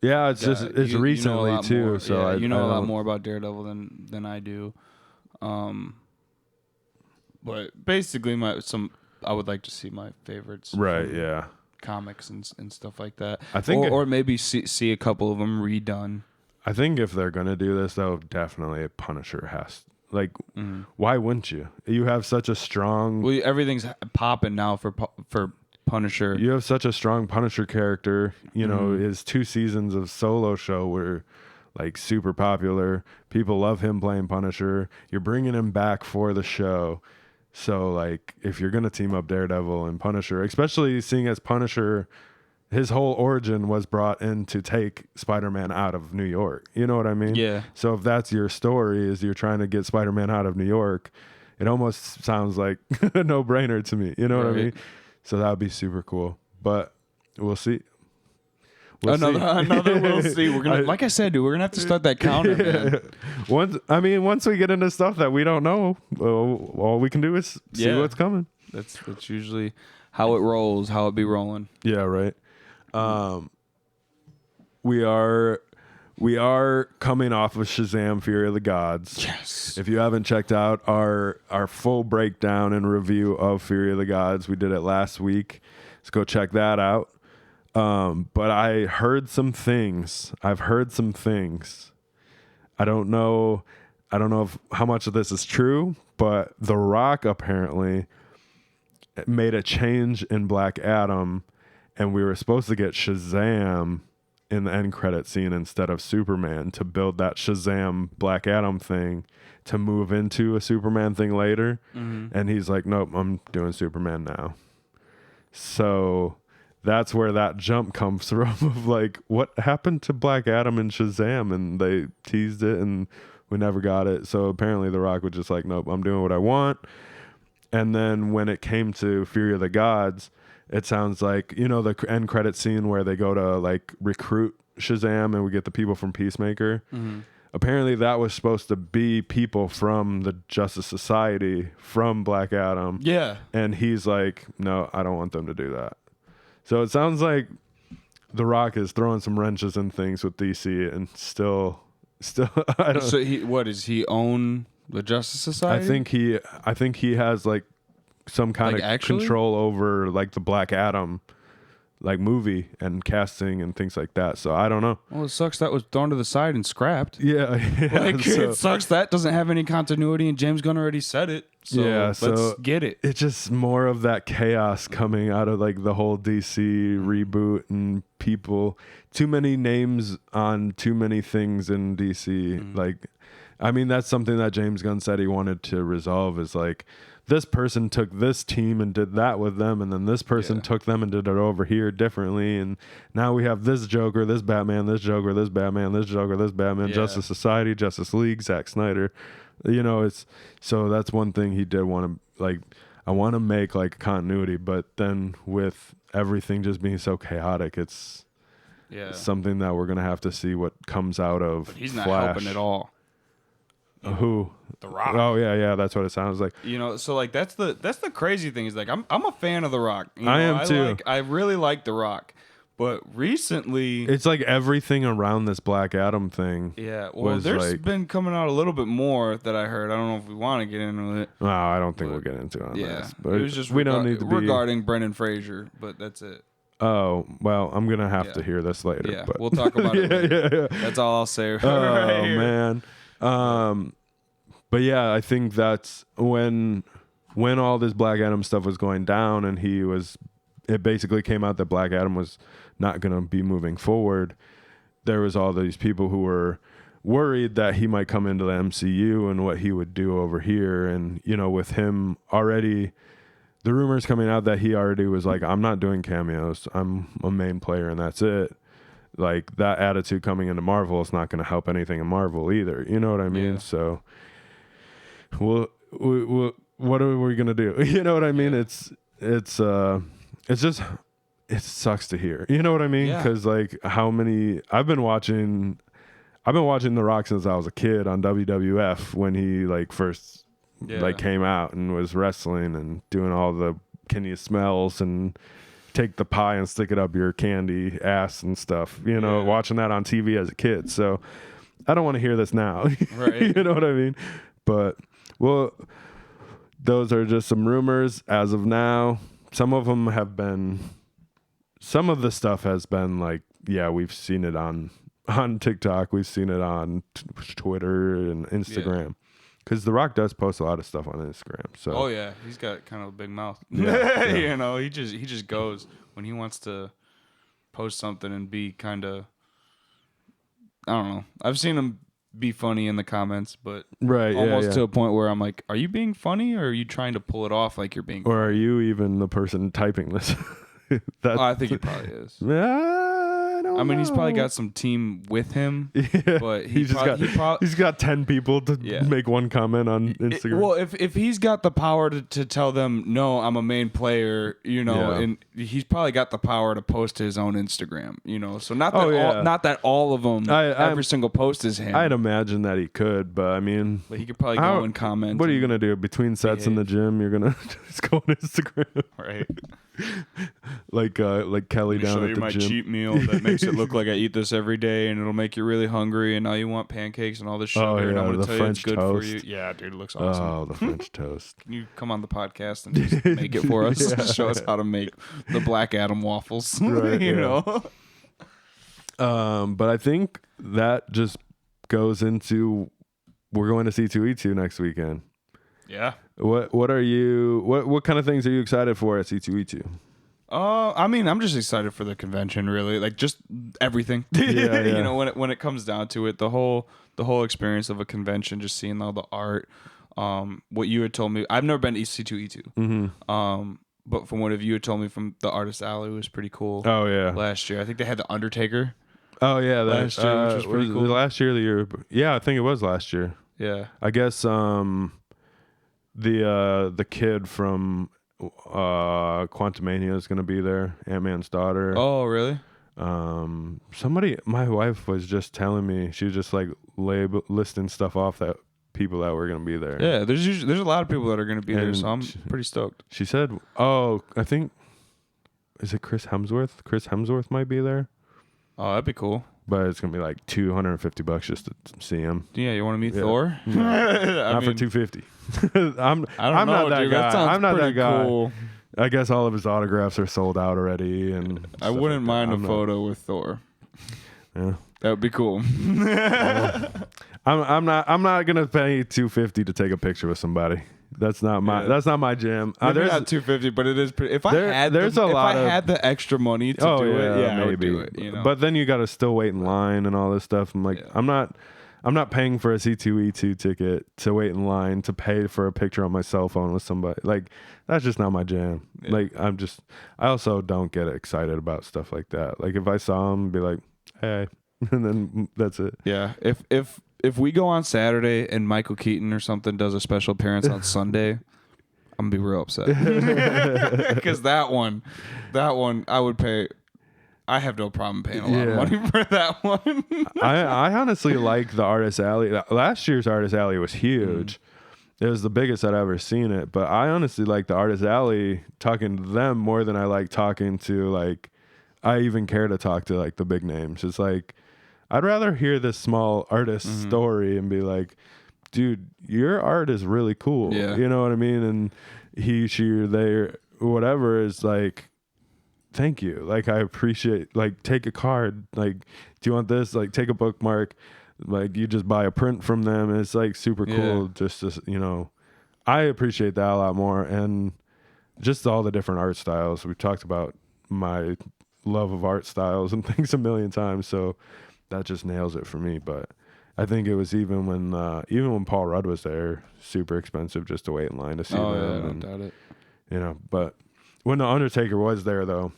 Yeah, it's just it's recently too. More, so I know a lot more about Daredevil than I do. But basically, I would like to see my favorites. Right. Yeah. Comics and stuff like that. I think, or maybe see a couple of them redone. I think if they're gonna do this, though, definitely a Punisher has. Like, why wouldn't you? You have such a strong. Well, everything's popping now for Punisher. You have such a strong Punisher character. His 2 seasons of solo show were like super popular. People love him playing Punisher. You're bringing him back for the show. So, like, if you're going to team up Daredevil and Punisher, especially seeing as Punisher, his whole origin was brought in to take Spider-Man out of New York. You know what I mean? Yeah. So if that's your story, is you're trying to get Spider-Man out of New York, it almost sounds like a no-brainer to me. You know what I mean? So that would be super cool. But we'll see. Another we'll see. We're gonna, like I said, dude, we're gonna have to start that counter, man. Once we get into stuff that we don't know, all we can do is see what's coming. That's usually how it rolls, how it be rolling. Yeah, right. We are coming off of Shazam Fury of the Gods. Yes. If you haven't checked out our full breakdown and review of Fury of the Gods, we did it last week. Let's go check that out. But I heard some things. I've heard some things. I don't know how much of this is true, but The Rock apparently made a change in Black Adam, and we were supposed to get Shazam in the end credit scene instead of Superman to build that Shazam Black Adam thing to move into a Superman thing later. And he's like, nope, I'm doing Superman now. So that's where that jump comes from of like, what happened to Black Adam and Shazam? And they teased it and we never got it. So apparently The Rock was just like, nope, I'm doing what I want. And then when it came to Fury of the Gods, it sounds like, you know, the end credit scene where they go to like recruit Shazam and we get the people from Peacemaker. Apparently that was supposed to be people from the Justice Society from Black Adam. Yeah. And he's like, no, I don't want them to do that. So it sounds like The Rock is throwing some wrenches and things with DC and still I don't. So does he own the Justice Society? I think he has like some kind of control over like the Black Adam like movie and casting and things like that. So I don't know. Well, it sucks that was thrown to the side and scrapped. Yeah. It sucks that doesn't have any continuity and James Gunn already said it. So let's get it. It's just more of that chaos coming out of like the whole DC reboot and people, too many names on too many things in DC. Like, I mean, that's something that James Gunn said he wanted to resolve is like, this person took this team and did that with them, and then this person took them and did it over here differently, and now we have this Joker, this Batman, this Joker, this Batman, this Joker, this Batman, Justice Society, Justice League, Zack Snyder. You know, it's so that's one thing he did want to like. I want to make like continuity, but then with everything just being so chaotic, it's something that we're gonna have to see what comes out of. But he's not Flash. helping at all. Who? The Rock. Oh yeah, that's what it sounds like. You know, so like that's the crazy thing is like I'm a fan of The Rock. You know, I am too. I really like The Rock, but recently it's like everything around this Black Adam thing. Yeah, well, there's been coming out a little bit more that I heard. I don't know if we want to get into it. No, I don't think we'll get into it on this. But it was just we don't need to be regarding Brendan Fraser, but that's it. Oh, well, I'm going to have to hear this later. Yeah, but. We'll talk about it later. Yeah. That's all I'll say. Oh, man. But yeah, I think that's when all this Black Adam stuff was going down and it basically came out that Black Adam was not going to be moving forward. There was all these people who were worried that he might come into the MCU and what he would do over here. And, you know, with him already, the rumors coming out that he already was like, I'm not doing cameos. I'm a main player and that's it. Like that attitude coming into Marvel is not going to help anything in Marvel either. You know what I mean? Yeah. So we'll, what are we going to do? You know what I mean? Yeah. It's just, it sucks to hear. You know what I mean? Because like I've been watching The Rock since I was a kid on WWF when he like first like came out and was wrestling and doing all the can you smells and take the pie and stick it up your candy ass and stuff. You know, watching that on TV as a kid. So I don't want to hear this now. Right. You know what I mean? But well, those are just some rumors as of now. Some of the stuff has been like, we've seen it on TikTok. We've seen it on Twitter and Instagram. Because The Rock does post a lot of stuff on Instagram. So. Oh, yeah. He's got kind of a big mouth. Yeah. You know, he just goes when he wants to post something and be kind of, I don't know. I've seen him be funny in the comments, but almost to a point where I'm like, are you being funny or are you trying to pull it off like you're being funny? Or are you even the person typing this? I think he probably is. I mean, he's probably got some team with him, but he's got 10 people to make one comment on Instagram. Well, if he's got the power to tell them, no, I'm a main player, you know, and he's probably got the power to post his own Instagram, you know. So not that all of them, every single post is him. I'd imagine that he could, but I mean, he could probably go and comment. What are you gonna do between sets in the gym? You're gonna just go on Instagram, right? like Kelly down show at you the my gym. cheat meal that makes it look like I eat this every day, and it'll make you really hungry, and now you want pancakes and all this sugar, Oh, and I'm yeah, going the to tell you it's French good for you. toast. Yeah, dude, it looks awesome. Oh, the French toast. Can you come on the podcast and just make it for us? Yeah. Show us how to make the Black Adam waffles. Right, you yeah. know? But I think that just goes into we're going to C2E2 next weekend. Yeah. What kind of things are you excited for at C2E2? I mean, I'm just excited for the convention, really. Like, just everything. Yeah. You know, when it comes down to it, the whole experience of a convention, just seeing all the art. What you had told me, I've never been to C2E2. Mm-hmm. But from what you had told me from the Artist Alley, was pretty cool. Oh yeah. Last year, I think they had the Undertaker. Oh yeah, last year, which was pretty cool. Last year, the year. Yeah, I think it was last year. Yeah. I guess the kid from Quantumania is going to be there. Ant-Man's daughter. Oh, really? Somebody, my wife was just telling me, she was just like listing stuff off that people that were going to be there. Yeah, there's a lot of people that are going to be there, so I'm pretty stoked. She said, "Oh, I think is it Chris Hemsworth? Chris Hemsworth might be there." Oh, that'd be cool. But it's gonna be like $250 just to see him. Yeah, you want to meet Thor? No, not for $250. I'm know, not that dude, guy. that sounds I'm not that pretty guy. cool. I guess all of his autographs are sold out already, and I wouldn't mind a I'm photo with Thor. Yeah, that would be cool. I'm not gonna pay $250 to take a picture with somebody. That's not my jam. Maybe not $250, but it is pretty. If I had the extra money to do it, I would do it. You know? But then you got to still wait in line and all this stuff. I'm like, I'm not paying for a C2E2 ticket to wait in line to pay for a picture on my cell phone with somebody. Like, that's just not my jam. Yeah. Like, I also don't get excited about stuff like that. Like, if I saw him, be like, hey, and then that's it. Yeah. If we go on Saturday and Michael Keaton or something does a special appearance on Sunday, I'm gonna be real upset because that one I would pay. I have no problem paying a lot of money for that one. I honestly like the Artist Alley. Last year's Artist Alley was huge. It was the biggest I'd ever seen it. But I honestly like the Artist Alley, talking to them more than I like talking to, like, I even care to talk to like the big names. It's like, I'd rather hear this small artist story and be like, dude, your art is really cool. Yeah. You know what I mean? And he, she, or they, whatever is like, thank you. Like, I appreciate, like, take a card. Like, do you want this? Like, take a bookmark. Like, you just buy a print from them. And it's like super cool. Just to, you know, I appreciate that a lot more. And just all the different art styles. We've talked about my love of art styles and things a million times. So that just nails it for me. But I think it was even when Paul Rudd was there, super expensive just to wait in line to see them. Yeah, I don't doubt it. You know, but when the Undertaker was there, though,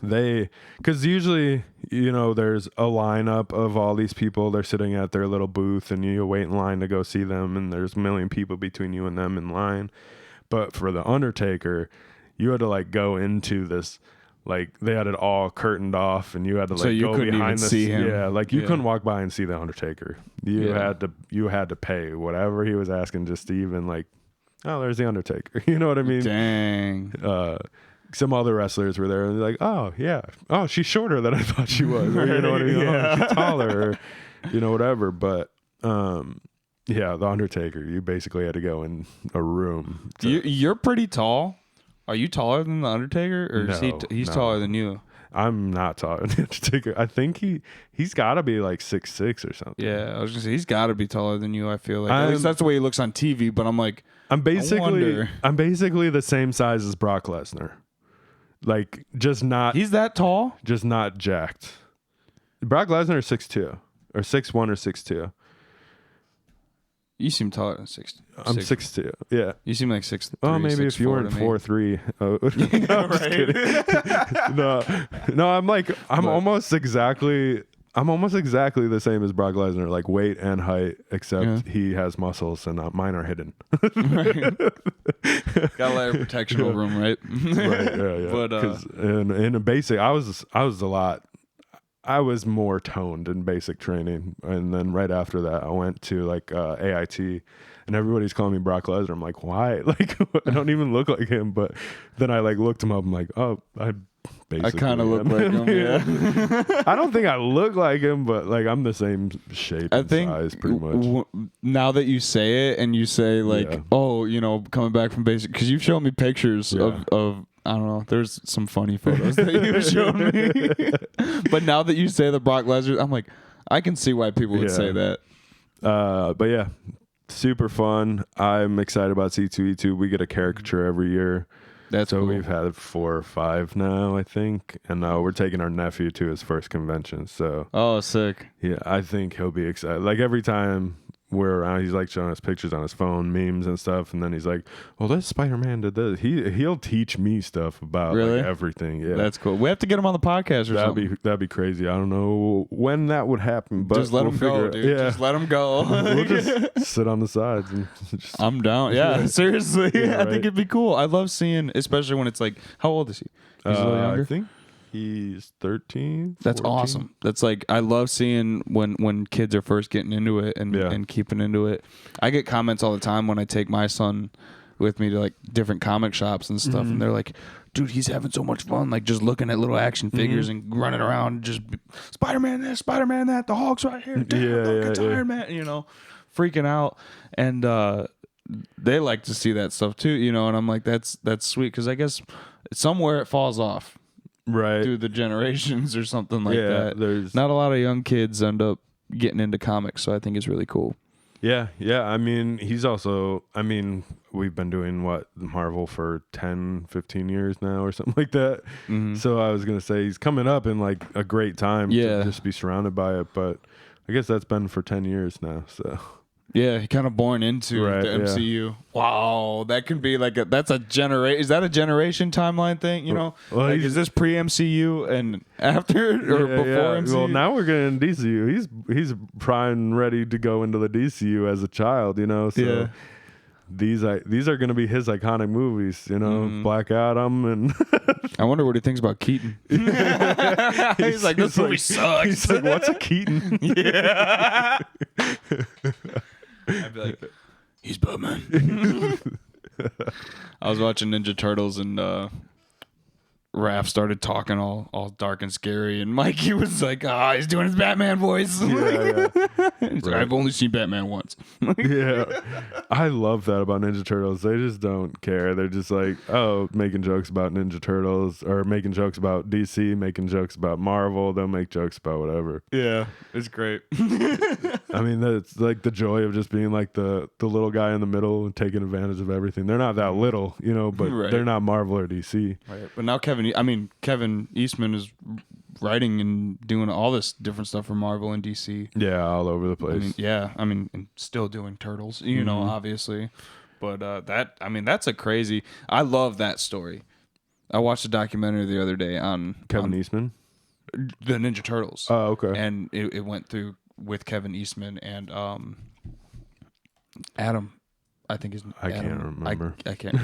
because usually, you know, there's a lineup of all these people. They're sitting at their little booth, and you wait in line to go see them, and there's a million people between you and them in line. But for the Undertaker, you had to like go into this. Like, they had it all curtained off, and you had to like go behind the see him. Yeah, like you couldn't walk by and see the Undertaker. You had to pay whatever he was asking just to even like, oh, there's the Undertaker. You know what I mean? Dang. Some other wrestlers were there, and they're like, oh yeah, oh, she's shorter than I thought she was, or you know what I mean? Oh, she's taller, or you know, whatever. But yeah, the Undertaker, you basically had to go in a room. You're pretty tall. Are you taller than the Undertaker, or no, is he's taller than you? I'm not taller than the Undertaker. I think he's got to be like 6'6" or something. Yeah, I was gonna say he's got to be taller than you. I feel like at least that's the way he looks on TV. But I'm like, I'm basically the same size as Brock Lesnar. Like, just not. He's that tall? Just not jacked. Brock Lesnar is 6'2", or 6'1", or 6'2". You seem taller than 6. I'm 6'2". Yeah. You seem like 6'3". Oh, maybe if you weren't 4'3". Oh, no, I'm just kidding. No, I'm almost exactly the same as Brock Lesnar, like weight and height, except he has muscles and mine are hidden. Got a layer of protection over him, right? Right. Yeah. But in a basic, I was more toned in basic training, and then right after that, I went to like AIT, and everybody's calling me Brock Lesnar. I'm like, why? Like, I don't even look like him. But then I like looked him up. I'm like, oh, I kind of look like him. Yeah. I don't think I look like him, but like I'm the same shape and size pretty much. Now that you say it and you say like, oh, you know, coming back from basic, because you've shown me pictures of I don't know. There's some funny photos that you've shown me. But now that you say the Brock Lesnar, I'm like, I can see why people would say that. But yeah, super fun. I'm excited about C2E2. We get a caricature every year. That's cool. We've had 4 or 5 now, I think. And we're taking our nephew to his first convention. So sick. Yeah, I think he'll be excited. Like every time we're around, he's like showing us pictures on his phone, memes and stuff, and then he's like, well, this Spider-Man did this. He'll teach me stuff about like everything. Yeah, that's cool. We have to get him on the podcast or something. That'd be crazy. I don't know when that would happen, but just let him go, dude. Yeah. Just let him go. We'll just sit on the sides and just I'm down. Yeah, seriously. I think it'd be cool. I love seeing, especially when it's like, how old is he? He's a little younger. I think he's 13. That's 14. awesome. That's like, I love seeing when kids are first getting into it and keeping into it. I get comments all the time when I take my son with me to like different comic shops and stuff, and they're like, dude, he's having so much fun, like just looking at little action figures and running around, just Spider-Man this, Spider-Man that, the Hulk's right here, it's Iron Man, you know, freaking out. And they like to see that stuff too, you know, and I'm like, that's sweet, because I guess somewhere it falls off. Right. Through the generations or something like that. There's not a lot of young kids end up getting into comics, so I think it's really cool. Yeah. I mean, we've been doing Marvel for 10, 15 years now or something like that. So I was going to say he's coming up in like a great time to just be surrounded by it, but I guess that's been for 10 years now, so... Yeah, kind of born into the MCU. Yeah. Wow, that can be like is that a generation timeline thing? You know, well, like, is this pre MCU and after or before MCU? Well, now we're getting DCU. He's prime ready to go into the DCU as a child. You know, so these are going to be his iconic movies. You know, Black Adam and. I wonder what he thinks about Keaton. He's like, this movie sucks. He's like, what's a Keaton? Yeah. I'd be like, he's Batman. I was watching Ninja Turtles and Raph started talking all dark and scary, and Mikey was like, he's doing his Batman voice. Like, I've only seen Batman once. Yeah. I love that about Ninja Turtles. They just don't care. They're just like, making jokes about Ninja Turtles, or making jokes about DC, making jokes about Marvel. They'll make jokes about whatever. Yeah, it's great. I mean, that's like the joy of just being like the little guy in the middle and taking advantage of everything. They're not that little, you know, but they're not Marvel or DC. Right. But now Kevin Eastman is writing and doing all this different stuff for Marvel and DC. Yeah, all over the place. And still doing Turtles, you know, obviously. But that's a crazy. I love that story. I watched a documentary the other day on Kevin Eastman, the Ninja Turtles. Oh, okay. And it went through with Kevin Eastman and Adam. I think his. I can't remember. I can't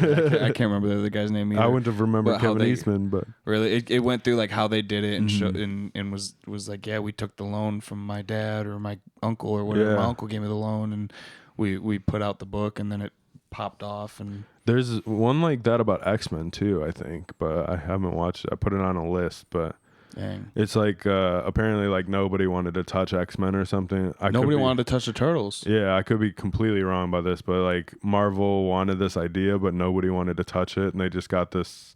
remember the other guy's name either. I wouldn't have remembered Kevin Eastman, but really, it went through like how they did it and was like, we took the loan from my dad or my uncle or whatever. Yeah. My uncle gave me the loan, and we put out the book, and then it popped off. And there's one like that about X-Men too, I think, but I haven't watched it. I put it on a list, but. Dang. It's like apparently like nobody wanted to touch X-Men or something. Nobody wanted to touch the Turtles. Yeah, I could be completely wrong about this, but like Marvel wanted this idea, but nobody wanted to touch it, and they just got this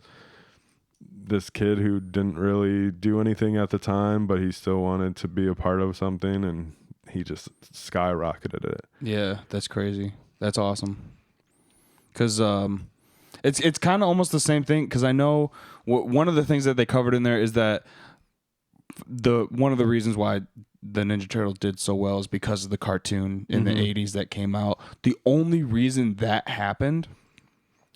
kid who didn't really do anything at the time, but he still wanted to be a part of something, and he just skyrocketed it. Yeah, that's crazy. That's awesome. Because it's kind of almost the same thing, because I know one of the things that they covered in there is that one of the reasons why the Ninja Turtles did so well is because of the cartoon in the 80s that came out. The only reason that happened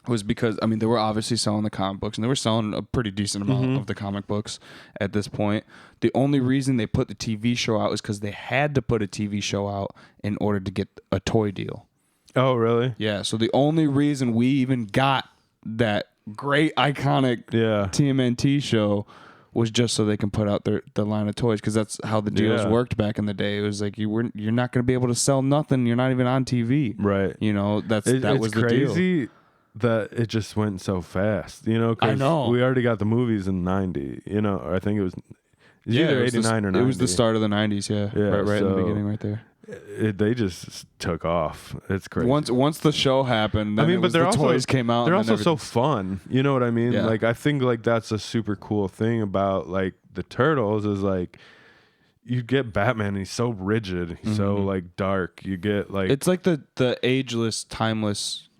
was because, they were obviously selling the comic books, and they were selling a pretty decent amount of the comic books at this point. The only reason they put the TV show out is because they had to put a TV show out in order to get a toy deal. Oh, really? Yeah, so the only reason we even got that great, iconic TMNT show was just so they can put out the line of toys, because that's how the deals worked back in the day. It was like you're not going to be able to sell nothing. You're not even on TV. Right. You know, that was the crazy deal. That it just went so fast. You know, 'cause I know. we already got the movies in '90. You know, or I think it was either '89 or '90. It was the start of the '90s. Yeah. Right in the beginning, right there. They just took off. It's crazy. Once the show happened, then but the toys came out. They're also so fun. You know what I mean? Yeah. Like, I think like that's a super cool thing about like the Turtles is like you get Batman and he's so rigid, he's so like dark. You get like it's like the ageless, timeless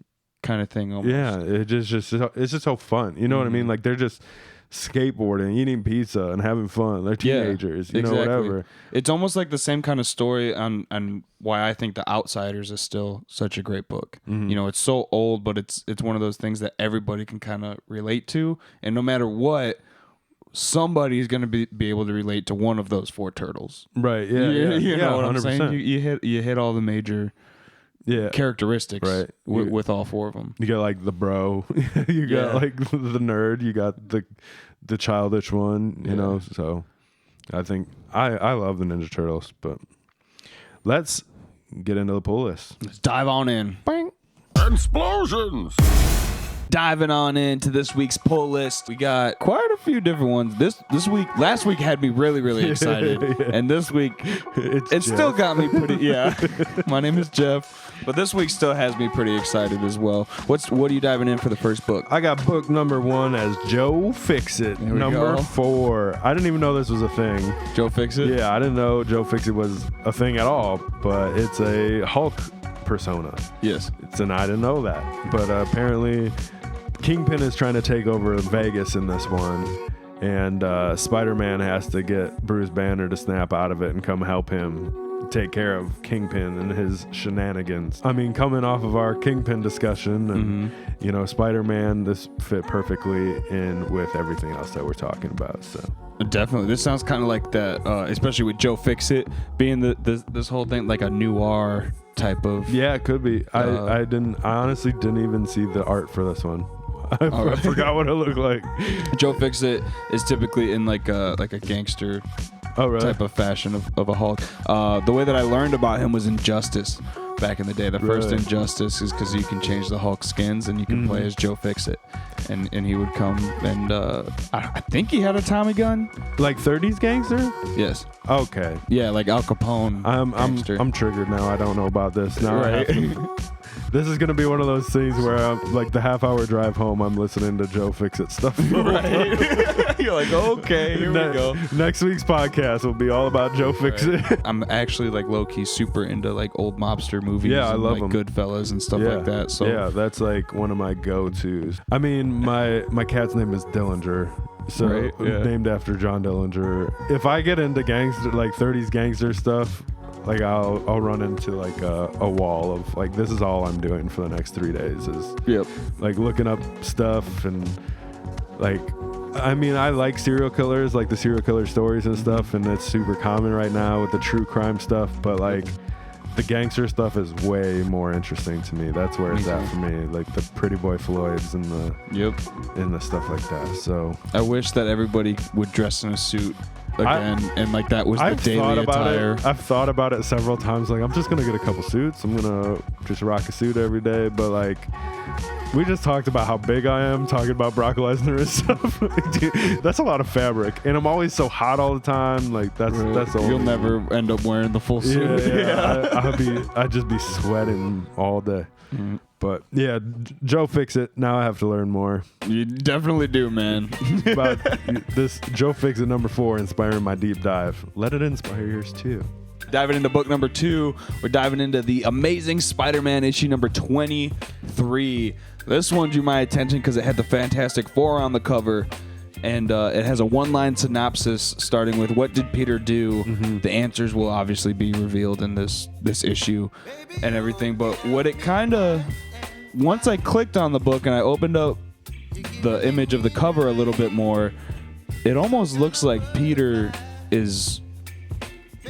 kind of thing almost. Yeah, it's just so fun. You know what I mean? Like they're just skateboarding, eating pizza, and having fun. They're teenagers, you know, whatever. It's almost like the same kind of story on why I think The Outsiders is still such a great book. Mm-hmm. You know, it's so old, but it's one of those things that everybody can kind of relate to, and no matter what, somebody is going to be able to relate to one of those 4 turtles. Right? Yeah. You know what 100%. I'm saying? You hit all the major characteristics with all 4 of them. You got like the bro, you got like the nerd, you got the childish one, you know. So I think I love the Ninja Turtles, but let's get into the pull list. Let's dive on in. Bang. Explosions. Diving on into this week's pull list, we got quite a few different ones. This week, last week had me really, really excited, and this week it still got me pretty. Yeah, my name is Jeff, but this week still has me pretty excited as well. What are you diving in for the first book? I got book number 1 as Joe Fixit. Number 4. I didn't even know this was a thing. Joe Fixit? Yeah, I didn't know Joe Fixit was a thing at all, but it's a Hulk persona. Yes. And I didn't know that. But apparently Kingpin is trying to take over Vegas in this one, and Spider-Man has to get Bruce Banner to snap out of it and come help him take care of Kingpin and his shenanigans. I mean, coming off of our Kingpin discussion and you know, Spider-Man, this fit perfectly in with everything else that we're talking about. So definitely, this sounds kind of like that, especially with Joe Fixit being this whole thing like a noir type of. Yeah, it could be. I honestly didn't even see the art for this one. I forgot what it looked like. Joe Fixit is typically in like a gangster type of fashion of a Hulk. The way that I learned about him was Injustice back in the day. The first Injustice is because you can change the Hulk skins and you can play as Joe Fixit, and he would come and I think he had a Tommy gun, like 30s gangster. Yes. Okay. Yeah, like Al Capone. I'm triggered now. I don't know about this now. Right. This is gonna be one of those things where I'm like the half-hour drive home, I'm listening to Joe Fixit stuff. Right. You're like, okay, here we go. Next week's podcast will be all about Joe Fixit. Right. I'm actually like low-key super into like old mobster movies. Yeah, I love like them. Goodfellas and stuff like that. So yeah, that's like one of my go-tos. I mean, my cat's name is Dillinger. So named after John Dillinger. If I get into gangster, like 30s gangster stuff, like I'll run into like a wall of like, this is all I'm doing for the next 3 days is like looking up stuff. And like, I mean, I like serial killers, like the serial killer stories and stuff, and it's super common right now with the true crime stuff, but like the gangster stuff is way more interesting to me. That's where it's at for me, like the Pretty Boy Floyds and the stuff like that. So I wish that everybody would dress in a suit again, and like that was the daily attire. I've thought about it several times. Like, I'm just gonna get a couple suits. I'm gonna just rock a suit every day. But like, we just talked about how big I am, talking about Brock Lesnar and stuff. Dude, that's a lot of fabric, and I'm always so hot all the time. Like that's the You'll never end up wearing the full suit. I'd just be sweating all day. Mm-hmm. But yeah, Joe Fixit. Now I have to learn more. You definitely do, man. But this Joe Fixit number 4 inspiring my deep dive. Let it inspire yours too. Diving into book number 2, we're diving into the Amazing Spider-Man issue number 23. This one drew my attention because it had the Fantastic Four on the cover. And it has a one-line synopsis starting with, what did Peter do? Mm-hmm. The answers will obviously be revealed in this issue and everything. But what it kind of... Once I clicked on the book and I opened up the image of the cover a little bit more, it almost looks like Peter is...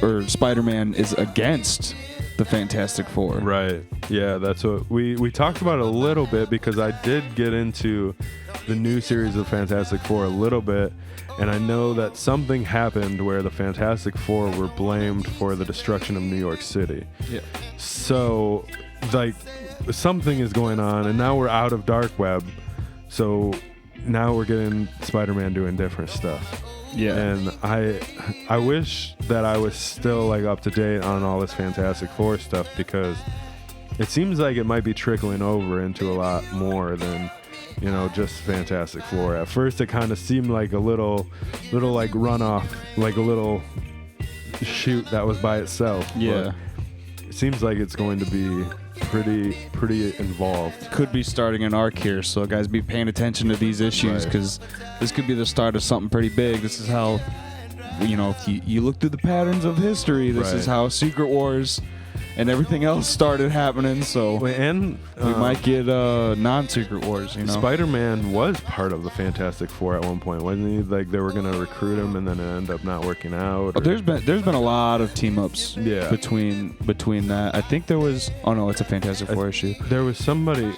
or Spider-Man is against the Fantastic Four. Right. Yeah, that's what we talked about a little bit, because I did get into the new series of Fantastic Four a little bit, and I know that something happened where the Fantastic Four were blamed for the destruction of New York City. Yeah. So, like, something is going on, and now we're out of Dark Web, so now we're getting Spider-Man doing different stuff. Yeah. And I wish that I was still like up to date on all this Fantastic Four stuff, because it seems like it might be trickling over into a lot more than, you know, just Fantastic Four. At first it kind of seemed like a little like runoff, like a little shoot that was by itself. Yeah. But it seems like it's going to be pretty involved. Could be starting an arc here, so guys, be paying attention to these issues, because this could be the start of something pretty big. This is how, you know, if you look through the patterns of history, this is how Secret Wars and everything else started happening. So And we might get non-Secret Wars, you know. Spider-Man was part of the Fantastic Four at one point, wasn't he? Like they were gonna recruit him, and then it ended up not working out. Oh, there's been a lot of team ups between that. I think there was. Oh no, it's a Fantastic Four issue. There was somebody.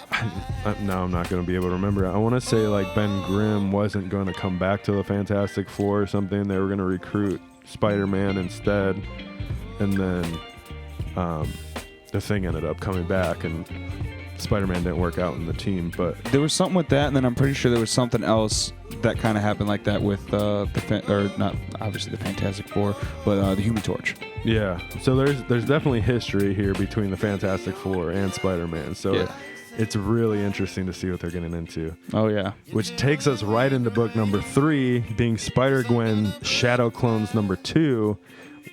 Now I'm not gonna be able to remember. I want to say like Ben Grimm wasn't going to come back to the Fantastic Four or something. They were gonna recruit Spider-Man instead, and then the Thing ended up coming back, and Spider-Man didn't work out in the team. But there was something with that, and then I'm pretty sure there was something else that kind of happened like that with not obviously the Fantastic Four, but the Human Torch. Yeah, so there's definitely history here between the Fantastic Four and Spider-Man. So it's really interesting to see what they're getting into. Oh yeah, which takes us right into book number 3, being Spider-Gwen Shadow Clones number 2.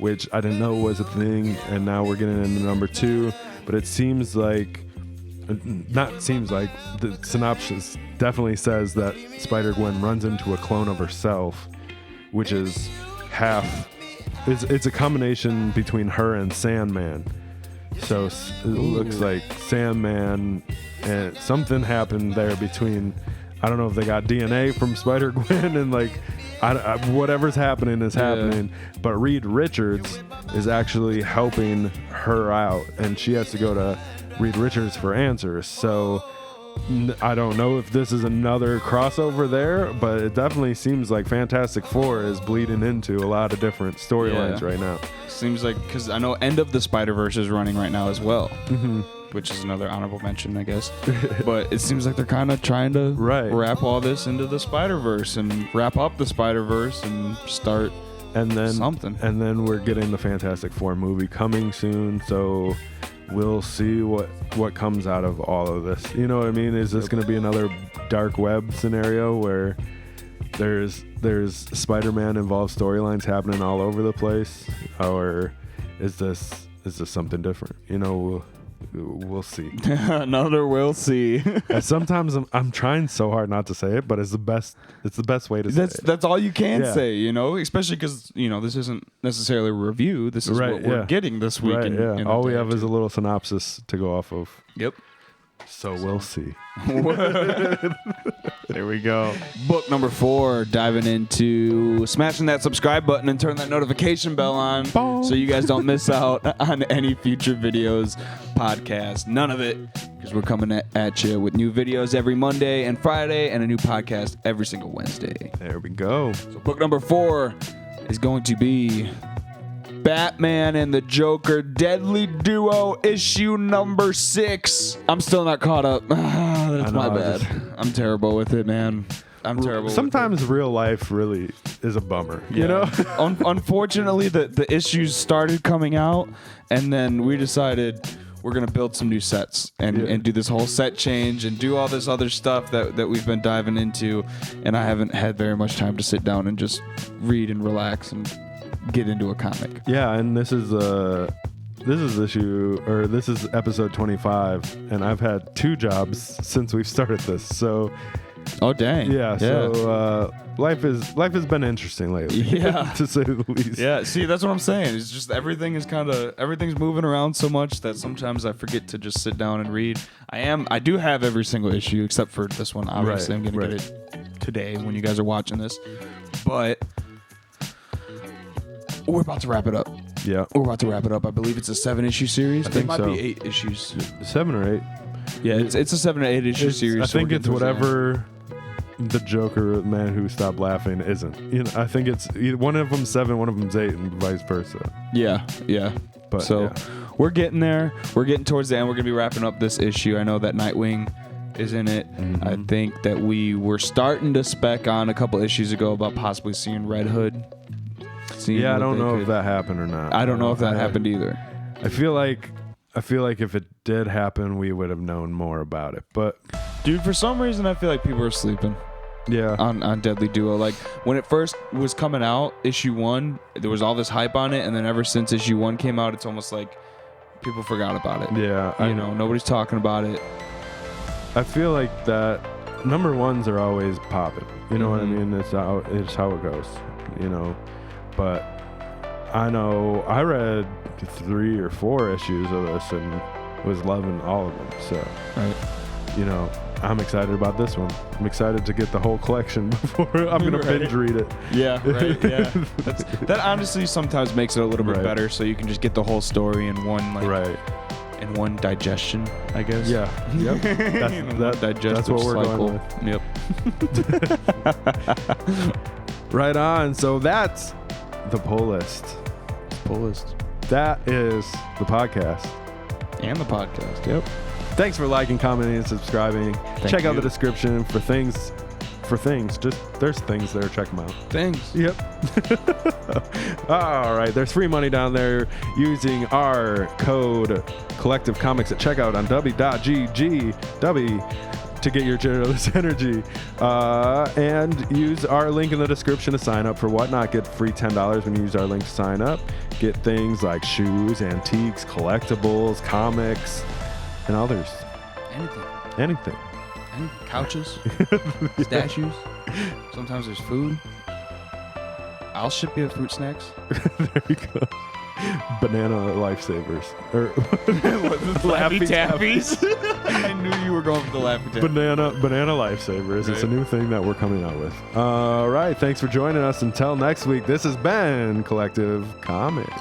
Which I didn't know was a thing, and now we're getting into number 2. But it seems like, the synopsis definitely says that Spider-Gwen runs into a clone of herself, which is half. It's a combination between her and Sandman. So it looks like Sandman, and something happened there between. I don't know if they got DNA from Spider-Gwen and like whatever's happening is happening. But Reed Richards is actually helping her out, and she has to go to Reed Richards for answers. So I don't know if this is another crossover there, but it definitely seems like Fantastic Four is bleeding into a lot of different storylines right now. Seems like, because I know End of the Spider-Verse is running right now as well. Mm-hmm. Which is another honorable mention, I guess. But it seems like they're kind of trying to wrap all this into the Spider-Verse and wrap up the Spider-Verse and start something. And then we're getting the Fantastic Four movie coming soon, so we'll see what comes out of all of this. You know what I mean? Is this going to be another Dark Web scenario where there's Spider-Man involved storylines happening all over the place, or is this something different? You know, we'll see. Another we'll see. Sometimes I'm trying so hard not to say it, but it's the best way to say it. That's all you can say, you know, especially because, you know, this isn't necessarily a review. This is what we're getting this week. In all we have is a little synopsis to go off of. Yep. So we'll see. There we go. Book number 4, diving into smashing that subscribe button and turn that notification bell on so you guys don't miss out on any future videos, podcasts, none of it, because we're coming at you with new videos every Monday and Friday and a new podcast every single Wednesday. There we go. So book number 4 is going to be Batman and the Joker Deadly Duo issue number 6. I'm still not caught up. That's my bad. I'm terrible with it, man. I'm terrible. Sometimes real life really is a bummer, you know? Unfortunately, the issues started coming out, and then we decided we're going to build some new sets and do this whole set change and do all this other stuff that we've been diving into, and I haven't had very much time to sit down and just read and relax and get into a comic. Yeah, and this is episode 25, and I've had 2 jobs since we've started this. So, oh dang, yeah. So life has been interesting lately, to say the least. Yeah, see, that's what I'm saying. It's just everything's moving around so much that sometimes I forget to just sit down and read. I do have every single issue except for this one. Obviously, I'm gonna get it today when you guys are watching this, but we're about to wrap it up. Yeah. We're about to wrap it up. I believe it's a 7-issue series. I think it might so. be 8 issues. 7 or 8. Yeah, it's a 7 or 8 issue series. I think it's whatever the Joker man who stopped laughing isn't. You know, I think it's one of them's 7, one of them's 8, and vice versa. Yeah. But So we're getting there. We're getting towards the end. We're gonna be wrapping up this issue. I know that Nightwing is in it. Mm-hmm. I think that we were starting to spec on a couple issues ago about possibly seeing Red Hood. I don't know if that happened or not. I don't know if that happened either. I feel like if it did happen, we would have known more about it. But Dude, for some reason, I feel like people are sleeping yeah, on Deadly Duo. Like, when it first was coming out, issue 1, there was all this hype on it, and then ever since issue 1 came out, it's almost like people forgot about it. yeah, Nobody's talking about it. I feel like that number 1s are always popping. You know what I Mhm. mean? It's how it goes. You know, but I know I read 3 or 4 issues of this and was loving all of them. So, Right. you know, I'm excited about this one. I'm excited to get the whole collection before I'm gonna Right. binge read it. Yeah, right, yeah. That honestly sometimes makes it a little bit Right. better, so you can just get the whole story in one, like, Right. in one digestion, I guess. Yeah. Yep. In one digestive that's what we're cycle. going with. Yep. Right on. So that's the pull list. Pull list. That is the podcast. And the podcast. Yep. Thanks for liking, commenting, and subscribing. Check out you. the description for things. Just there's things there. Check them out. Thanks. Yep. All right. There's free money down there using our code Collective Comics at checkout on Dubby.gg. Dubby to get your generous energy. And use our link in the description to sign up for Whatnot. Get free $10 when you use our link to sign up. Get things like shoes, antiques, collectibles, comics, and others. Anything. Couches. Statues. Sometimes there's food. I'll ship you fruit snacks. There you go. Banana lifesavers. Or Laffy Taffies. I knew you were going for the Laffy Taffies. Banana lifesavers. It's a Right. new thing that we're coming out with. All right. Thanks for joining us. Until next week, this has been Collective Comics.